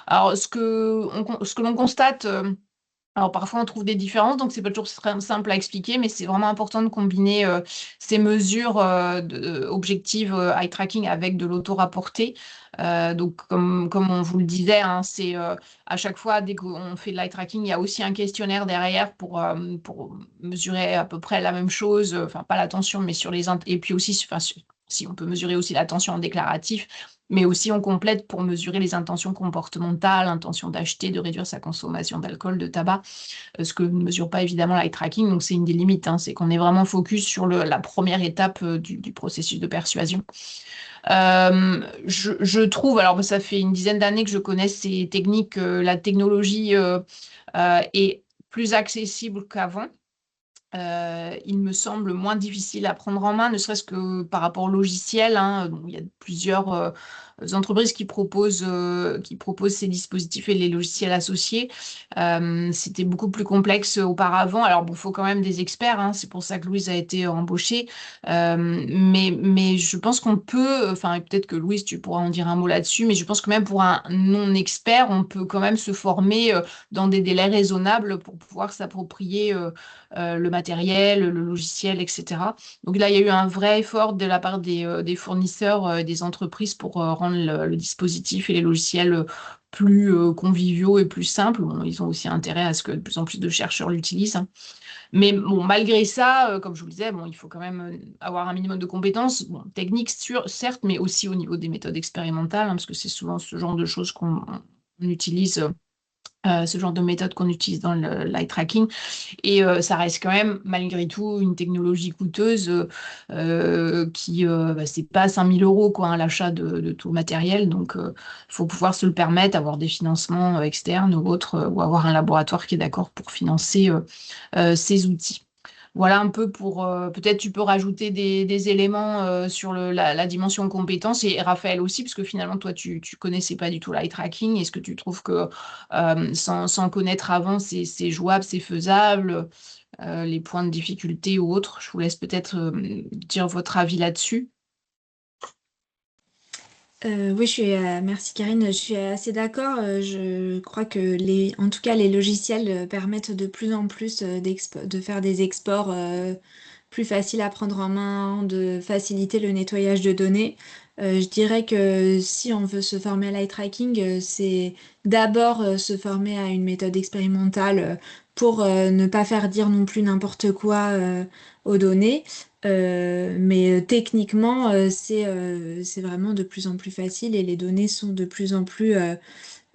Alors, ce que l'on constate, alors parfois on trouve des différences, donc c'est pas toujours simple à expliquer, mais c'est vraiment important de combiner ces mesures objectives eye tracking avec de l'auto-rapporté. Donc comme on vous le disait, c'est à chaque fois dès qu'on fait de l'eye tracking, il y a aussi un questionnaire derrière pour mesurer à peu près la même chose, enfin pas l'attention, mais sur et puis aussi, si on peut mesurer aussi l'attention en déclaratif, mais aussi on complète pour mesurer les intentions comportementales, l'intention d'acheter, de réduire sa consommation d'alcool, de tabac, ce que ne mesure pas évidemment l'eye tracking. Donc c'est une des limites, c'est qu'on est vraiment focus sur la première étape du processus de persuasion. Je trouve, alors ça fait une dizaine d'années que je connais ces techniques, la technologie est plus accessible qu'avant. Il me semble moins difficile à prendre en main, ne serait-ce que par rapport au logiciel. Il y a plusieurs entreprises qui proposent ces dispositifs et les logiciels associés. C'était beaucoup plus complexe auparavant. Alors, bon, il faut quand même des experts, c'est pour ça que Louise a été embauchée. Mais je pense qu'on peut, enfin, peut-être que Louise, tu pourras en dire un mot là-dessus, mais je pense que même pour un non-expert, on peut quand même se former dans des délais raisonnables pour pouvoir s'approprier le matériel, le logiciel, etc. Donc là, il y a eu un vrai effort de la part des fournisseurs, des entreprises pour rendre le dispositif et les logiciels plus conviviaux et plus simples. Bon, ils ont aussi intérêt à ce que de plus en plus de chercheurs l'utilisent. Mais bon, malgré ça, comme je vous le disais, bon, il faut quand même avoir un minimum de compétences, bon, techniques, certes, mais aussi au niveau des méthodes expérimentales, parce que c'est souvent ce genre de choses qu'on utilise. Ce genre de méthode qu'on utilise dans l'eye tracking. Et ça reste quand même, malgré tout, une technologie coûteuse qui, c'est pas 5 000 € quoi, l'achat de tout le matériel. Donc, il faut pouvoir se le permettre, avoir des financements externes ou autres, ou avoir un laboratoire qui est d'accord pour financer ces outils. Voilà un peu pour... peut-être tu peux rajouter des éléments sur la dimension compétence et Raphaël aussi, parce que finalement, toi, tu connaissais pas du tout l'eye tracking. Est-ce que tu trouves que sans connaître avant, c'est jouable, c'est faisable, les points de difficulté ou autres? Je vous laisse peut-être dire votre avis là-dessus. Oui, merci Karine, je suis assez d'accord. Je crois que en tout cas, les logiciels permettent de plus en plus de faire des exports plus faciles à prendre en main, de faciliter le nettoyage de données. Je dirais que si on veut se former à l'eye tracking, c'est d'abord se former à une méthode expérimentale pour ne pas faire dire non plus n'importe quoi aux données. Mais techniquement, c'est vraiment de plus en plus facile et les données sont de plus en plus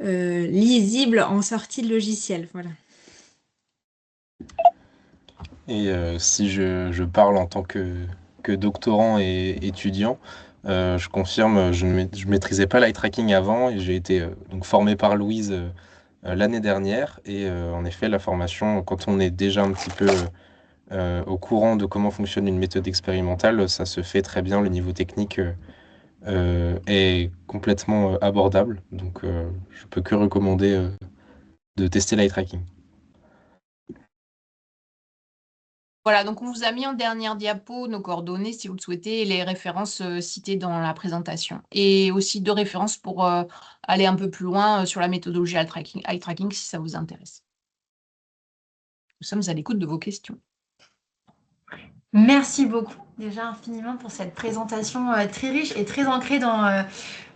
lisibles en sortie de logiciel. Voilà. Et si je parle en tant que doctorant et étudiant, je confirme, je maîtrisais pas l'eye tracking avant et j'ai été donc formé par Louise l'année dernière. Et en effet, la formation, quand on est déjà un petit peu au courant de comment fonctionne une méthode expérimentale, ça se fait très bien. Le niveau technique est complètement abordable. Donc, je peux que recommander de tester l'eye tracking. Voilà, donc on vous a mis en dernière diapo nos coordonnées si vous le souhaitez et les références citées dans la présentation. Et aussi deux références pour aller un peu plus loin sur la méthodologie eye tracking si ça vous intéresse. Nous sommes à l'écoute de vos questions. Merci beaucoup déjà infiniment pour cette présentation très riche et très ancrée dans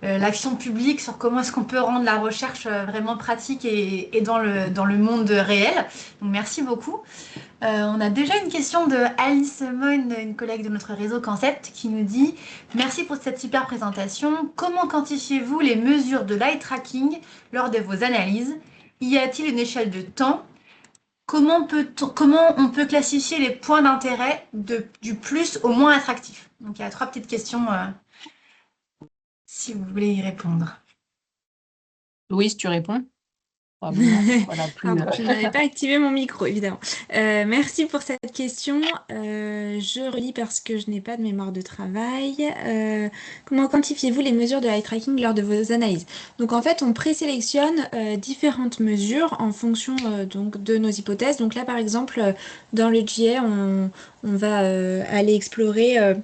l'action publique sur comment est-ce qu'on peut rendre la recherche vraiment pratique et dans le monde réel. Donc merci beaucoup. On a déjà une question de Alice Moyne, une collègue de notre réseau Concept, qui nous dit « Merci pour cette super présentation. Comment quantifiez-vous les mesures de l'eye tracking lors de vos analyses? Y a-t-il une échelle de temps? Comment on peut classifier les points d'intérêt du plus au moins attractif ?» Donc il y a 3 petites questions si vous voulez y répondre. Louise, tu réponds? probablement. Voilà, plus. Pardon, je n'avais pas activé mon micro, évidemment. Merci pour cette question. Je relis parce que je n'ai pas de mémoire de travail. Comment quantifiez-vous les mesures de eye tracking lors de vos analyses? Donc en fait, on présélectionne différentes mesures en fonction donc de nos hypothèses. Donc là, par exemple, dans le GA, on va aller explorer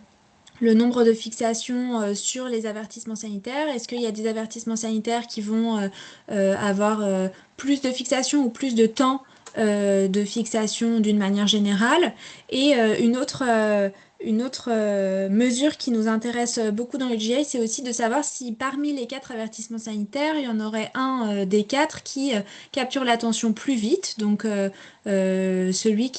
le nombre de fixations sur les avertissements sanitaires. Est-ce qu'il y a des avertissements sanitaires qui vont avoir plus de fixations ou plus de temps de fixation d'une manière générale? Et une autre mesure qui nous intéresse beaucoup dans le GA, c'est aussi de savoir si parmi les 4 avertissements sanitaires, il y en aurait un des 4 qui capture l'attention plus vite, donc celui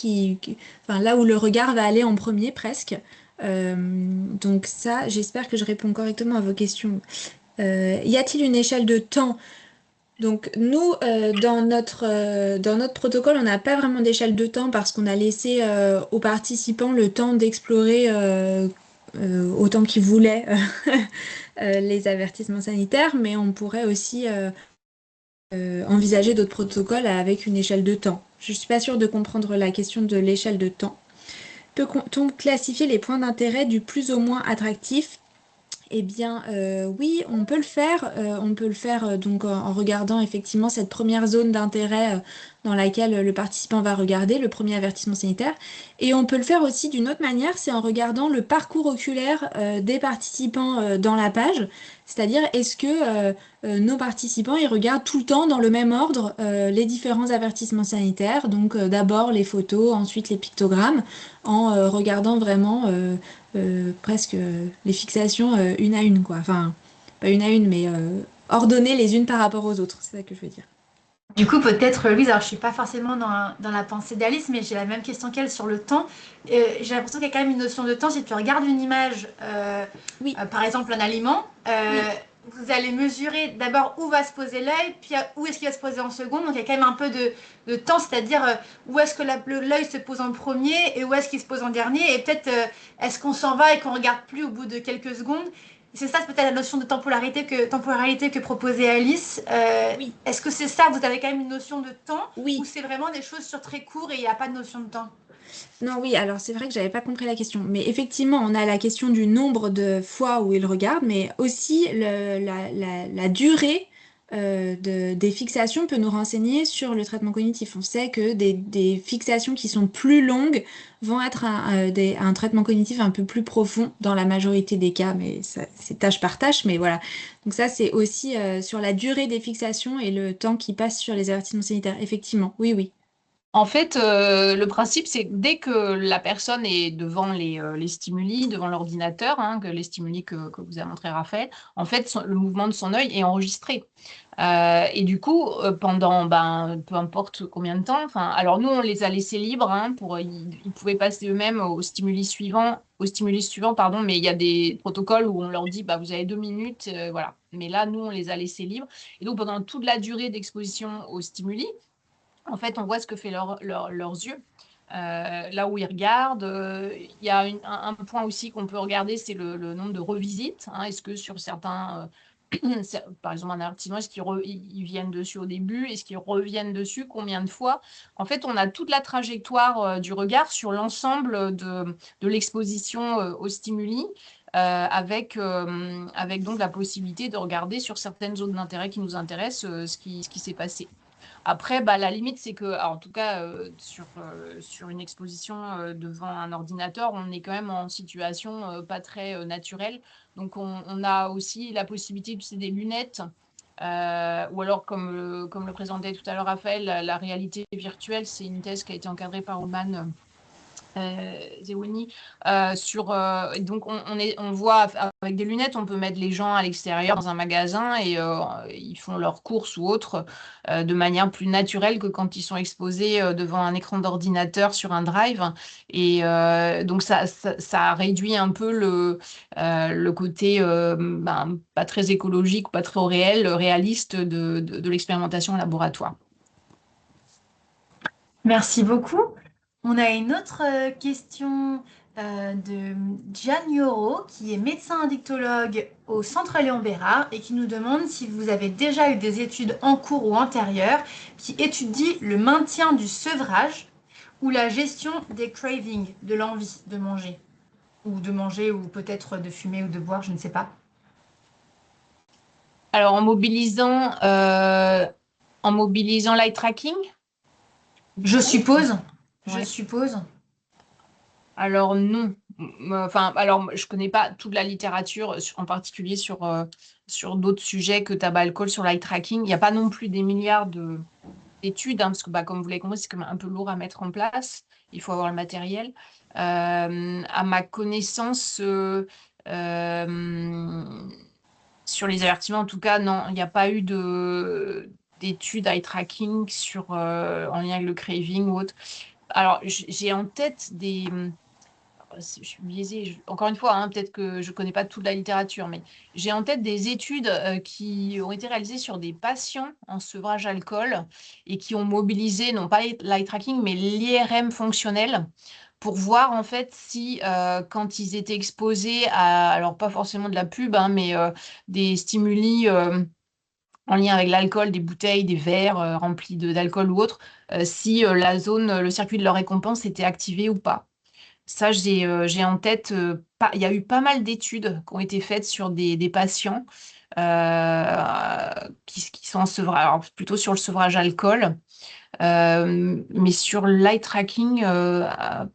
enfin, là où le regard va aller en premier presque. Donc ça, j'espère que je réponds correctement à vos questions. Y a-t-il une échelle de temps? Donc nous, dans notre protocole, on n'a pas vraiment d'échelle de temps parce qu'on a laissé aux participants le temps d'explorer autant qu'ils voulaient les avertissements sanitaires, mais on pourrait aussi envisager d'autres protocoles avec une échelle de temps. Je ne suis pas sûre de comprendre la question de l'échelle de temps. Peut-on classifier les points d'intérêt du plus au moins attractif? Eh bien, oui, on peut le faire. On peut le faire donc en regardant effectivement cette première zone d'intérêt dans laquelle le participant va regarder le premier avertissement sanitaire. Et on peut le faire aussi d'une autre manière, c'est en regardant le parcours oculaire des participants dans la page. C'est-à-dire, est-ce que nos participants, ils regardent tout le temps dans le même ordre les différents avertissements sanitaires, donc d'abord les photos, ensuite les pictogrammes, en regardant vraiment presque les fixations une à une, quoi. Enfin, pas une à une, mais ordonnées les unes par rapport aux autres, c'est ça que je veux dire. Du coup, peut-être, Louise, alors je suis pas forcément dans la pensée d'Alice, mais j'ai la même question qu'elle sur le temps. J'ai l'impression qu'il y a quand même une notion de temps. Si tu regardes une image, Oui, par exemple un aliment, oui, vous allez mesurer d'abord où va se poser l'œil, puis où est-ce qu'il va se poser en seconde. Donc il y a quand même un peu de temps, c'est-à-dire où est-ce que l'œil se pose en premier et où est-ce qu'il se pose en dernier. Et peut-être est-ce qu'on s'en va et qu'on regarde plus au bout de quelques secondes. C'est ça, c'est peut-être la notion de temporalité que proposait Alice. oui, Est-ce que c'est ça? Vous avez quand même une notion de temps ou oui. c'est vraiment des choses sur très court et il n'y a pas de notion de temps? Non, oui, alors c'est vrai que j'avais pas compris la question. Mais effectivement, on a la question du nombre de fois où il regarde, mais aussi la durée des fixations peut nous renseigner sur le traitement cognitif. On sait que des fixations qui sont plus longues vont être un traitement cognitif un peu plus profond dans la majorité des cas, mais c'est tâche par tâche. Mais voilà. Donc ça, c'est aussi sur la durée des fixations et le temps qui passe sur les avertissements sanitaires. Effectivement, oui, oui. En fait, le principe, c'est que dès que la personne est devant les stimuli, devant l'ordinateur, hein, que les stimuli que vous a montré Raphaël, en fait, le mouvement de son œil est enregistré. Et du coup, pendant peu importe combien de temps, enfin, alors nous, on les a laissés libres, hein, ils pouvaient passer eux-mêmes au stimulus suivant, pardon, mais il y a des protocoles où on leur dit, bah, vous avez 2 minutes, voilà. Mais là, nous, on les a laissés libres. Et donc, pendant toute la durée d'exposition aux stimuli, en fait, on voit ce que fait leurs yeux. Là où ils regardent, il y a un point aussi qu'on peut regarder, c'est le nombre de revisites, hein. Est-ce que sur certains, par exemple un avertissement, est-ce qu'ils viennent dessus au début? Est-ce qu'ils reviennent dessus? Combien de fois? En fait, on a toute la trajectoire du regard sur l'ensemble de l'exposition aux stimuli. Avec donc la possibilité de regarder sur certaines zones d'intérêt qui nous intéressent ce qui s'est passé. Après, la limite, c'est que, alors, en tout cas, sur une exposition devant un ordinateur, on est quand même en situation pas très naturelle. Donc, on a aussi la possibilité d'utiliser des lunettes, ou alors, comme le présentait tout à l'heure Raphaël, la réalité virtuelle, c'est une thèse qui a été encadrée par Oman Zewini, donc on voit avec des lunettes, on peut mettre les gens à l'extérieur dans un magasin et ils font leurs courses ou autres de manière plus naturelle que quand ils sont exposés devant un écran d'ordinateur sur un drive. Et donc ça réduit un peu le côté pas très écologique, pas très réaliste de l'expérimentation en laboratoire. Merci beaucoup. On a une autre question de Gian Yoro, qui est médecin addictologue au Centre Léon Bérard et qui nous demande si vous avez déjà eu des études en cours ou antérieures qui étudient le maintien du sevrage ou la gestion des cravings, de l'envie de manger ou peut-être de fumer ou de boire, je ne sais pas. Alors, en mobilisant l'eye tracking, Je suppose, je ouais. suppose. Alors non. Enfin, alors je connais pas toute la littérature, en particulier sur d'autres sujets que tabac, alcool, sur l'eye tracking. Il n'y a pas non plus des milliards d'études, hein, parce que bah, comme vous l'avez compris, c'est quand même un peu lourd à mettre en place. Il faut avoir le matériel. À ma connaissance, euh, sur les avertissements, en tout cas, non, il n'y a pas eu d'études eye tracking en lien avec le craving ou autre. Alors, j'ai en tête je suis biaisée, encore une fois, hein, peut-être que je ne connais pas toute la littérature, mais j'ai en tête des études qui ont été réalisées sur des patients en sevrage alcool et qui ont mobilisé, non pas l'eye tracking, mais l'IRM fonctionnel pour voir en fait si quand ils étaient exposés alors pas forcément de la pub, hein, mais des stimuli en lien avec l'alcool, des bouteilles, des verres remplis d'alcool ou autre, si le circuit de leur récompense était activé ou pas. Ça, j'ai en tête, il y a eu pas mal d'études qui ont été faites sur des patients qui sont en sevrage, alors plutôt sur le sevrage alcool, mais sur l'eye tracking,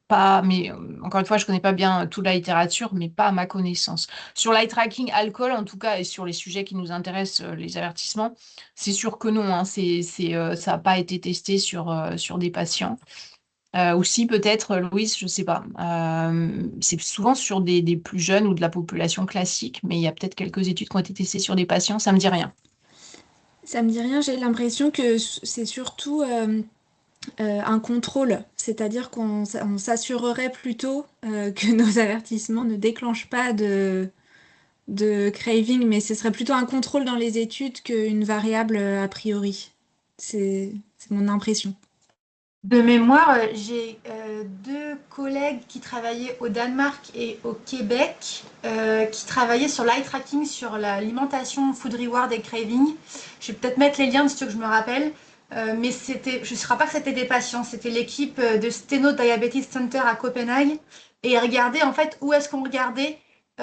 pas. Mais encore une fois, je connais pas bien toute la littérature, mais pas à ma connaissance. Sur l'eye tracking alcool, en tout cas, et sur les sujets qui nous intéressent, les avertissements, c'est sûr que non, hein, ça n'a pas été testé sur des patients. Aussi, peut-être, Louise, je ne sais pas. C'est souvent sur des plus jeunes ou de la population classique, mais il y a peut-être quelques études qui ont été testées sur des patients, ça ne me dit rien. Ça me dit rien, j'ai l'impression que c'est surtout un contrôle, c'est-à-dire on s'assurerait plutôt que nos avertissements ne déclenchent pas de craving, mais ce serait plutôt un contrôle dans les études qu'une variable a priori. C'est mon impression. De mémoire, j'ai deux collègues qui travaillaient au Danemark et au Québec, qui travaillaient sur l'eye tracking, sur l'alimentation, food reward et craving. Je vais peut-être mettre les liens si tu veux que je me rappelle. Mais je ne sais pas que c'était des patients, c'était l'équipe de Steno Diabetes Center à Copenhague. Et ils regardaient en fait où est-ce qu'on regardait,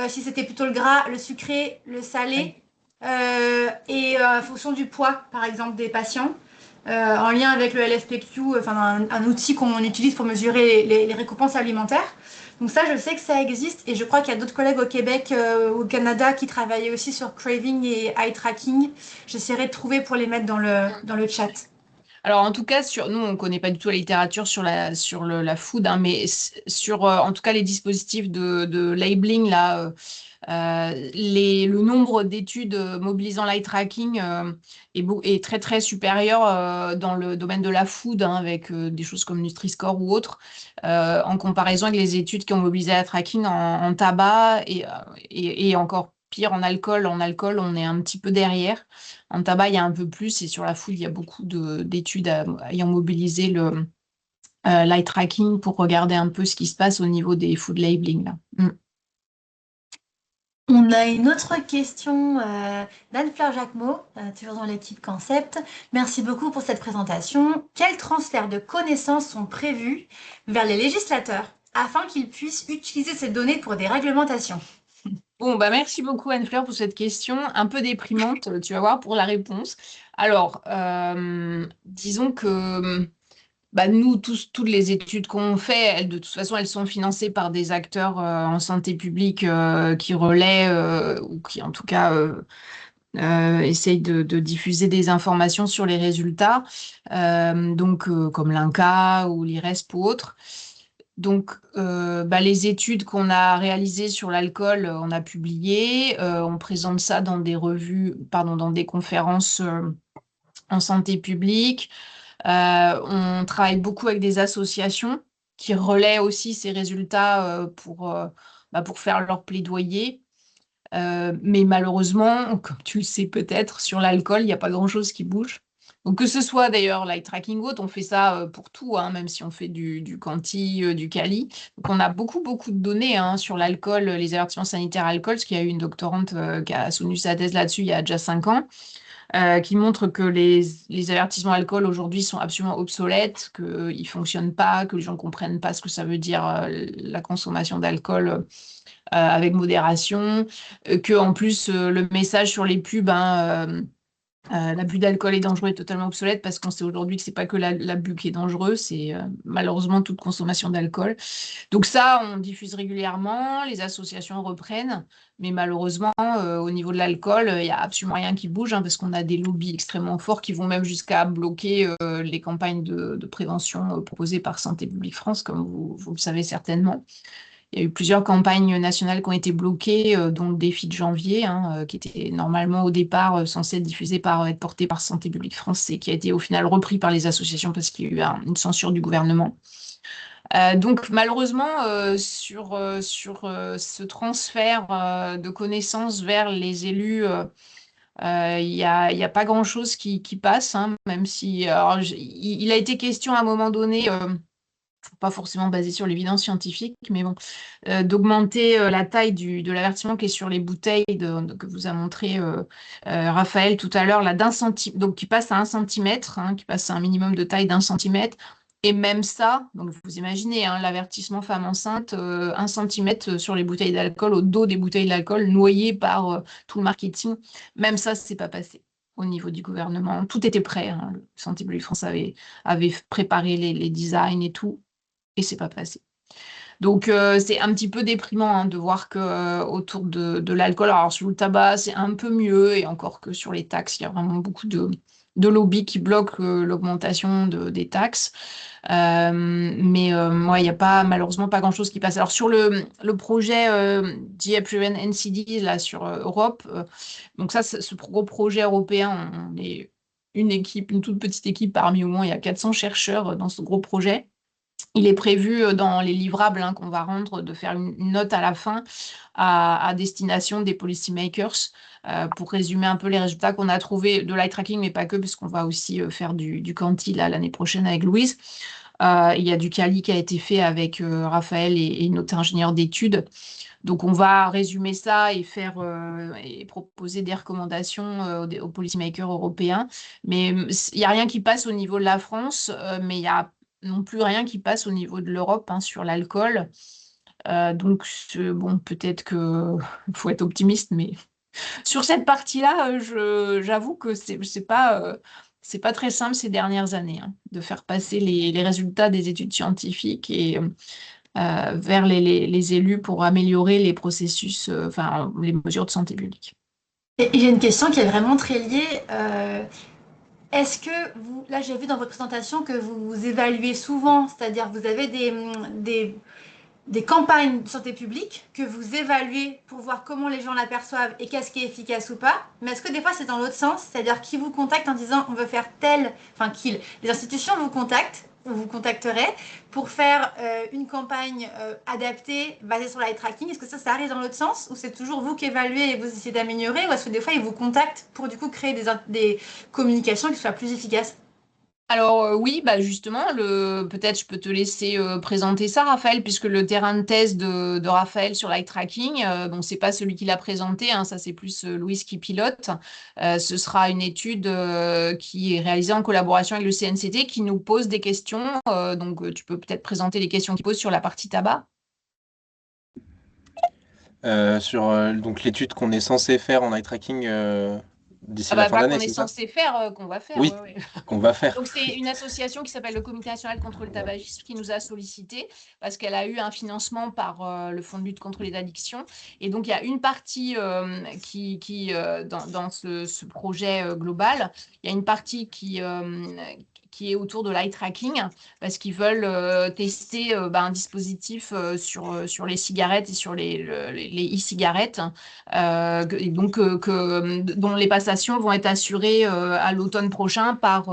si c'était plutôt le gras, le sucré, le salé, et en fonction du poids, par exemple, des patients en lien avec le LFPQ, enfin un outil qu'on utilise pour mesurer les récompenses alimentaires. Donc ça, je sais que ça existe et je crois qu'il y a d'autres collègues au Québec, au Canada qui travaillaient aussi sur craving et eye tracking. J'essaierai de trouver pour les mettre dans le chat. Alors, en tout cas, nous, on ne connaît pas du tout la littérature sur la food, hein, mais sur, en tout cas, les dispositifs de labeling, là, le nombre d'études mobilisant l'eye tracking est très, très supérieur dans le domaine de la food, hein, avec des choses comme Nutri-Score ou autres, en comparaison avec les études qui ont mobilisé l'eye tracking en tabac et encore pire en alcool. En alcool, on est un petit peu derrière. En tabac, il y a un peu plus et sur la food, il y a beaucoup d'études ayant mobilisé l'eye tracking pour regarder un peu ce qui se passe au niveau des food labeling, là. Mm. On a une autre question d'Anne-Fleur Jacquemot, toujours dans l'équipe Concept. Merci beaucoup pour cette présentation. Quels transferts de connaissances sont prévus vers les législateurs afin qu'ils puissent utiliser ces données pour des réglementations? Bon, bah merci beaucoup Anne-Fleur pour cette question un peu déprimante, tu vas voir pour la réponse. Alors, disons que bah, nous, toutes les études qu'on fait, de toute façon, elles sont financées par des acteurs en santé publique qui relaient ou qui, en tout cas, essayent de diffuser des informations sur les résultats, donc comme l'INCa ou l'IRESP ou autres. Donc, bah, les études qu'on a réalisées sur l'alcool, on a publié, on présente ça dans des revues, pardon, dans des conférences en santé publique. On travaille beaucoup avec des associations qui relaient aussi ces résultats pour faire leur plaidoyer. Mais malheureusement, comme tu le sais peut-être, sur l'alcool, il n'y a pas grand-chose qui bouge. Donc, que ce soit d'ailleurs l'eye tracking ou autre, on fait ça pour tout, hein, même si on fait du quanti, du quali. Donc, on a beaucoup, beaucoup de données hein, sur l'alcool, les avertissements sanitaires alcool, parce qu'il y a eu une doctorante qui a soutenu sa thèse là-dessus il y a déjà 5 ans, qui montre que les avertissements alcool aujourd'hui sont absolument obsolètes, qu'ils ne fonctionnent pas, que les gens ne comprennent pas ce que ça veut dire la consommation d'alcool avec modération, que en plus le message sur les pubs, hein, l'abus d'alcool est dangereux est totalement obsolète parce qu'on sait aujourd'hui que c'est pas que l'abus qui est dangereux, c'est malheureusement toute consommation d'alcool. Donc ça, on diffuse régulièrement, les associations reprennent, mais malheureusement, au niveau de l'alcool, il n'y a absolument rien qui bouge hein, parce qu'on a des lobbies extrêmement forts qui vont même jusqu'à bloquer les campagnes de prévention proposées par Santé publique France, comme vous le savez certainement. Il y a eu plusieurs campagnes nationales qui ont été bloquées, dont le défi de janvier, hein, qui était normalement au départ censé être porté par Santé publique France et qui a été au final repris par les associations parce qu'il y a eu une censure du gouvernement. Donc malheureusement, sur ce transfert de connaissances vers les élus, il n'y a pas grand-chose qui passe, hein, même si alors, il a été question à un moment donné pas forcément basé sur l'évidence scientifique, mais bon, d'augmenter la taille de l'avertissement qui est sur les bouteilles que vous a montré Raphaël tout à l'heure, là, donc qui passe à 1 centimètre, hein, qui passe à un minimum de taille d'1 centimètre. Et même ça, donc vous imaginez, hein, l'avertissement femme enceinte, 1 centimètre sur les bouteilles d'alcool, au dos des bouteilles d'alcool, noyées par tout le marketing. Même ça, c'est pas passé au niveau du gouvernement. Tout était prêt, hein. Santé publique France avait préparé les designs et tout et c'est pas passé. Donc c'est un petit peu déprimant hein, de voir que autour de l'alcool, alors sur le tabac c'est un peu mieux et encore que sur les taxes, il y a vraiment beaucoup de lobbies qui bloquent l'augmentation des taxes. Mais il n'y a pas malheureusement pas grand-chose qui passe. Alors sur le projet DA-Prevent NCD là sur Europe, donc ça ce gros projet européen, on est une toute petite équipe parmi au moins il y a 400 chercheurs dans ce gros projet. Il est prévu dans les livrables hein, qu'on va rendre de faire une note à la fin à destination des policymakers pour résumer un peu les résultats qu'on a trouvés de l'eye tracking, mais pas que, puisqu'on va aussi faire du quanti l'année prochaine avec Louise. Il y a du Cali qui a été fait avec Raphaël et notre ingénieur d'études. Donc, on va résumer ça et et proposer des recommandations aux policymakers européens. Mais il n'y a rien qui passe au niveau de la France, mais il y a non plus rien qui passe au niveau de l'Europe hein, sur l'alcool. Donc, bon, peut-être qu'il faut être optimiste, mais sur cette partie-là, j'avoue que c'est pas très simple ces dernières années hein, de faire passer les résultats des études scientifiques et vers les élus pour améliorer les processus, enfin les mesures de santé publique. Et j'ai une question qui est vraiment très liée. Est-ce que vous, là j'ai vu dans votre présentation que vous vous évaluez souvent, c'est-à-dire vous avez des campagnes de santé publique que vous évaluez pour voir comment les gens l'aperçoivent et qu'est-ce qui est efficace ou pas. Mais est-ce que des fois c'est dans l'autre sens, c'est-à-dire qui vous contacte en disant on veut faire les institutions vous contactent ou vous contacteraient pour faire une campagne adaptée basée sur l'eye tracking. Est-ce que ça arrive dans l'autre sens ou c'est toujours vous qui évaluez et vous essayez d'améliorer ou est-ce que des fois ils vous contactent pour du coup créer des communications qui soient plus efficaces? Alors oui, bah justement, peut-être je peux te laisser présenter ça, Raphaël, puisque le terrain de thèse de Raphaël sur l'eye tracking, bon, c'est pas celui qui l'a présenté, hein, ça c'est plus Louise qui pilote. Ce sera une étude qui est réalisée en collaboration avec le CNCT qui nous pose des questions. Donc tu peux peut-être présenter les questions qu'il pose sur la partie tabac. Sur donc l'étude qu'on est censé faire en eye tracking d'ici Ah la bah fin pas d'année, qu'on est c'est ça? censé faire, qu'on va faire, Oui, ouais, ouais. qu'on va faire. Donc, c'est une association qui s'appelle le Comité national contre le tabagisme qui nous a sollicité parce qu'elle a eu un financement par le Fonds de lutte contre les addictions. Et donc, il y a une partie dans ce projet global, il y a une partie qui est autour de l'eye tracking parce qu'ils veulent tester un dispositif sur les cigarettes et sur les e-cigarettes dont les passations vont être assurées à l'automne prochain par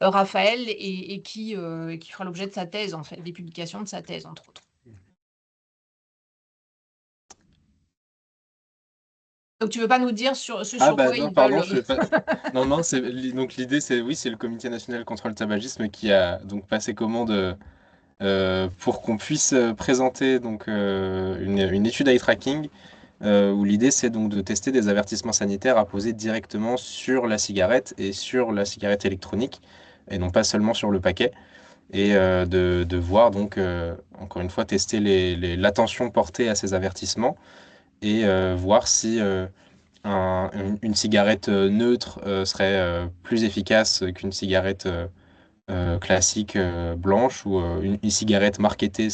Raphaël et qui fera l'objet de sa thèse, en fait, des publications de sa thèse, entre autres. Donc, tu veux pas nous dire ce Ah sur bah quoi non, ils pardon, veulent. je vais pas. Non, non, donc l'idée, c'est oui, c'est le Comité national contre le tabagisme qui a donc passé commande pour qu'on puisse présenter donc une étude eye tracking où l'idée c'est donc de tester des avertissements sanitaires à poser directement sur la cigarette et sur la cigarette électronique et non pas seulement sur le paquet et de voir donc encore une fois tester l'attention portée à ces avertissements et voir si une cigarette neutre serait plus efficace qu'une cigarette classique blanche ou une cigarette marketée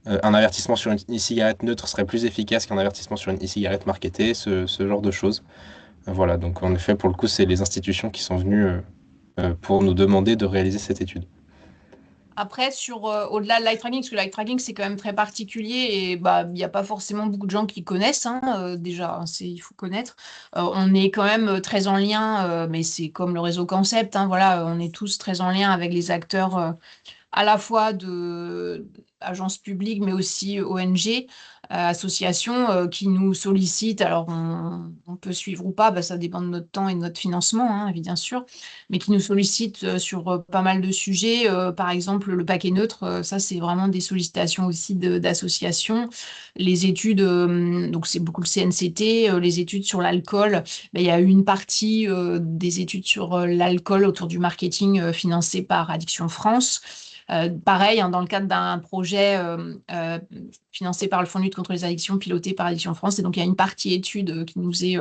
un avertissement sur une cigarette neutre serait plus efficace qu'un avertissement sur une e-cigarette marketée, ce genre de choses. Voilà, donc en effet, pour le coup, c'est les institutions qui sont venues pour nous demander de réaliser cette étude. Après, au-delà de l'eye tracking, parce que l'eye tracking, c'est quand même très particulier et bah, il n'y a pas forcément beaucoup de gens qui connaissent, hein, déjà, hein, il faut connaître. On est quand même très en lien, mais c'est comme le réseau Concept, hein, voilà, on est tous très en lien avec les acteurs à la fois de agences publiques, mais aussi ONG, associations qui nous sollicitent. Alors, on peut suivre ou pas, bah, ça dépend de notre temps et de notre financement, hein, bien sûr, mais qui nous sollicitent sur pas mal de sujets. Par exemple, le paquet neutre, ça, c'est vraiment des sollicitations aussi d'associations. Les études, donc c'est beaucoup le CNCT, les études sur l'alcool. Ben, il y a eu une partie des études sur l'alcool autour du marketing financé par Addiction France. Pareil, hein, dans le cadre d'un projet financé par le Fonds de lutte contre les addictions, piloté par Addiction France. Et donc, il y a une partie étude qui nous est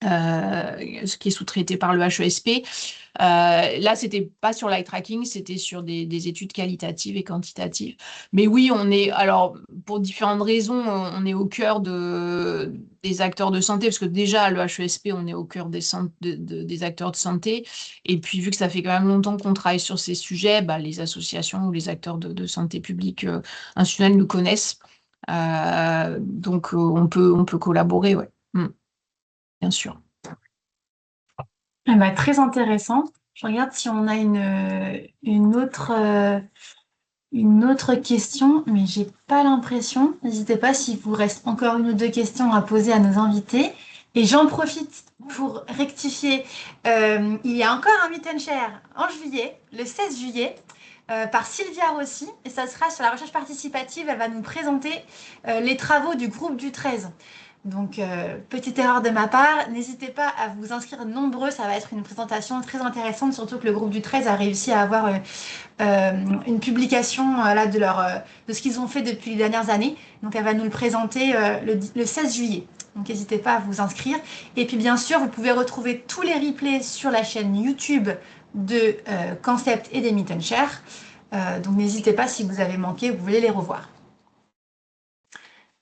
qui est sous-traité par le HESP. Là, c'était pas sur l'eye tracking, c'était sur des études qualitatives et quantitatives. Mais oui, on est, alors, pour différentes raisons, on est au cœur des acteurs de santé, parce que déjà, le HESP, on est au cœur des acteurs de santé. Et puis, vu que ça fait quand même longtemps qu'on travaille sur ces sujets, bah, les associations ou les acteurs de santé publique institutionnelle nous connaissent. Donc, on peut collaborer, ouais. Bien sûr. Ah bah, très intéressant. Je regarde si on a une autre question, mais j'ai pas l'impression. N'hésitez pas s'il vous reste encore une ou deux questions à poser à nos invités. Et j'en profite pour rectifier. Il y a encore un Meet and Share en juillet, le 16 juillet, par Sylvia Rossi. Et ça sera sur la recherche participative. Elle va nous présenter les travaux du groupe du 13. Donc, petite erreur de ma part, n'hésitez pas à vous inscrire nombreux, ça va être une présentation très intéressante, surtout que le groupe du 13 a réussi à avoir une publication là, de ce qu'ils ont fait depuis les dernières années. Donc, elle va nous le présenter le 16 juillet. Donc, n'hésitez pas à vous inscrire. Et puis, bien sûr, vous pouvez retrouver tous les replays sur la chaîne YouTube de Concept et des Meet and Share. Donc, n'hésitez pas si vous avez manqué, vous voulez les revoir.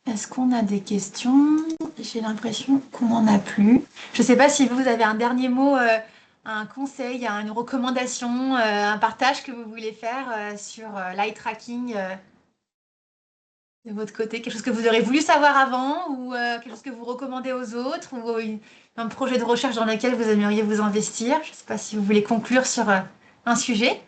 Est-ce qu'on a des questions? J'ai l'impression qu'on n'en a plus. Je ne sais pas si vous avez un dernier mot, un conseil, une recommandation, un partage que vous voulez faire sur l'eye tracking de votre côté. Quelque chose que vous aurez voulu savoir avant ou quelque chose que vous recommandez aux autres ou un projet de recherche dans lequel vous aimeriez vous investir. Je ne sais pas si vous voulez conclure sur un sujet.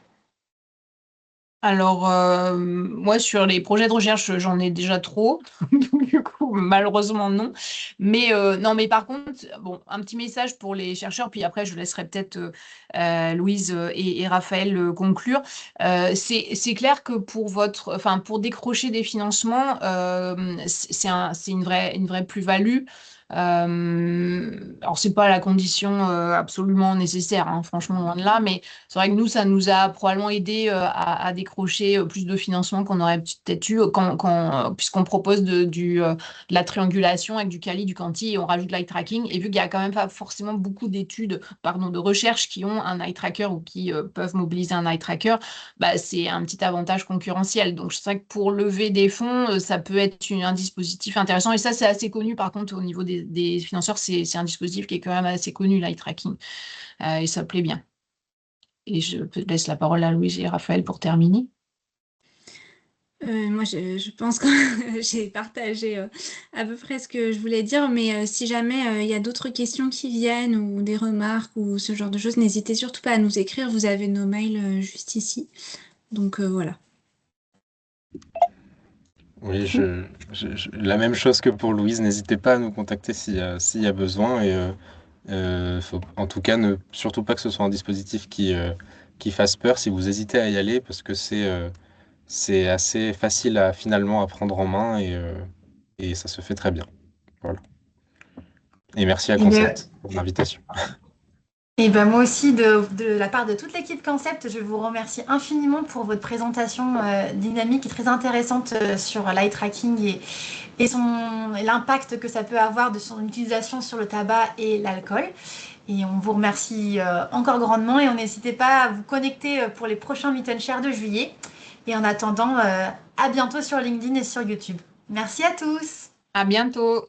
Alors, moi, sur les projets de recherche, j'en ai déjà trop. Donc, du coup, malheureusement, non. Mais non, mais par contre, bon, un petit message pour les chercheurs, puis après, je laisserai peut-être Louise et Raphaël conclure. C'est clair que enfin, pour décrocher des financements, c'est une vraie plus-value. Alors, c'est pas la condition absolument nécessaire, hein, franchement, loin de là, mais c'est vrai que nous, ça nous a probablement aidé à décrocher plus de financement qu'on aurait peut-être eu puisqu'on propose de la triangulation avec du quali, du quanti, et on rajoute l'eye tracking. Et vu qu'il n'y a quand même pas forcément beaucoup d'études, pardon, de recherche qui ont un eye tracker ou qui peuvent mobiliser un eye tracker, bah, c'est un petit avantage concurrentiel. Donc, c'est vrai que pour lever des fonds, ça peut être un dispositif intéressant. Et ça, c'est assez connu, par contre, au niveau des financeurs, c'est un dispositif qui est quand même assez connu, l'eye tracking. Et ça plaît bien. Et je laisse la parole à Louise et Raphaël pour terminer. Moi, je pense que j'ai partagé à peu près ce que je voulais dire, mais si jamais il y a d'autres questions qui viennent ou des remarques ou ce genre de choses, n'hésitez surtout pas à nous écrire. Vous avez nos mails juste ici. Donc voilà. Oui, la même chose que pour Louise, n'hésitez pas à nous contacter s'il y a besoin. Faut, en tout cas, ne surtout pas que ce soit un dispositif qui fasse peur si vous hésitez à y aller, parce que c'est assez facile à finalement à prendre en main et ça se fait très bien. Voilà. Et merci à Et bien, Concept pour l'invitation. moi aussi, de la part de toute l'équipe Concept, je vous remercie infiniment pour votre présentation dynamique et très intéressante sur l'eye tracking et l'impact que ça peut avoir de son utilisation sur le tabac et l'alcool. Et on vous remercie encore grandement et on n'hésitez pas à vous connecter pour les prochains Meet and Share de juillet. Et en attendant, à bientôt sur LinkedIn et sur YouTube. Merci à tous. À bientôt.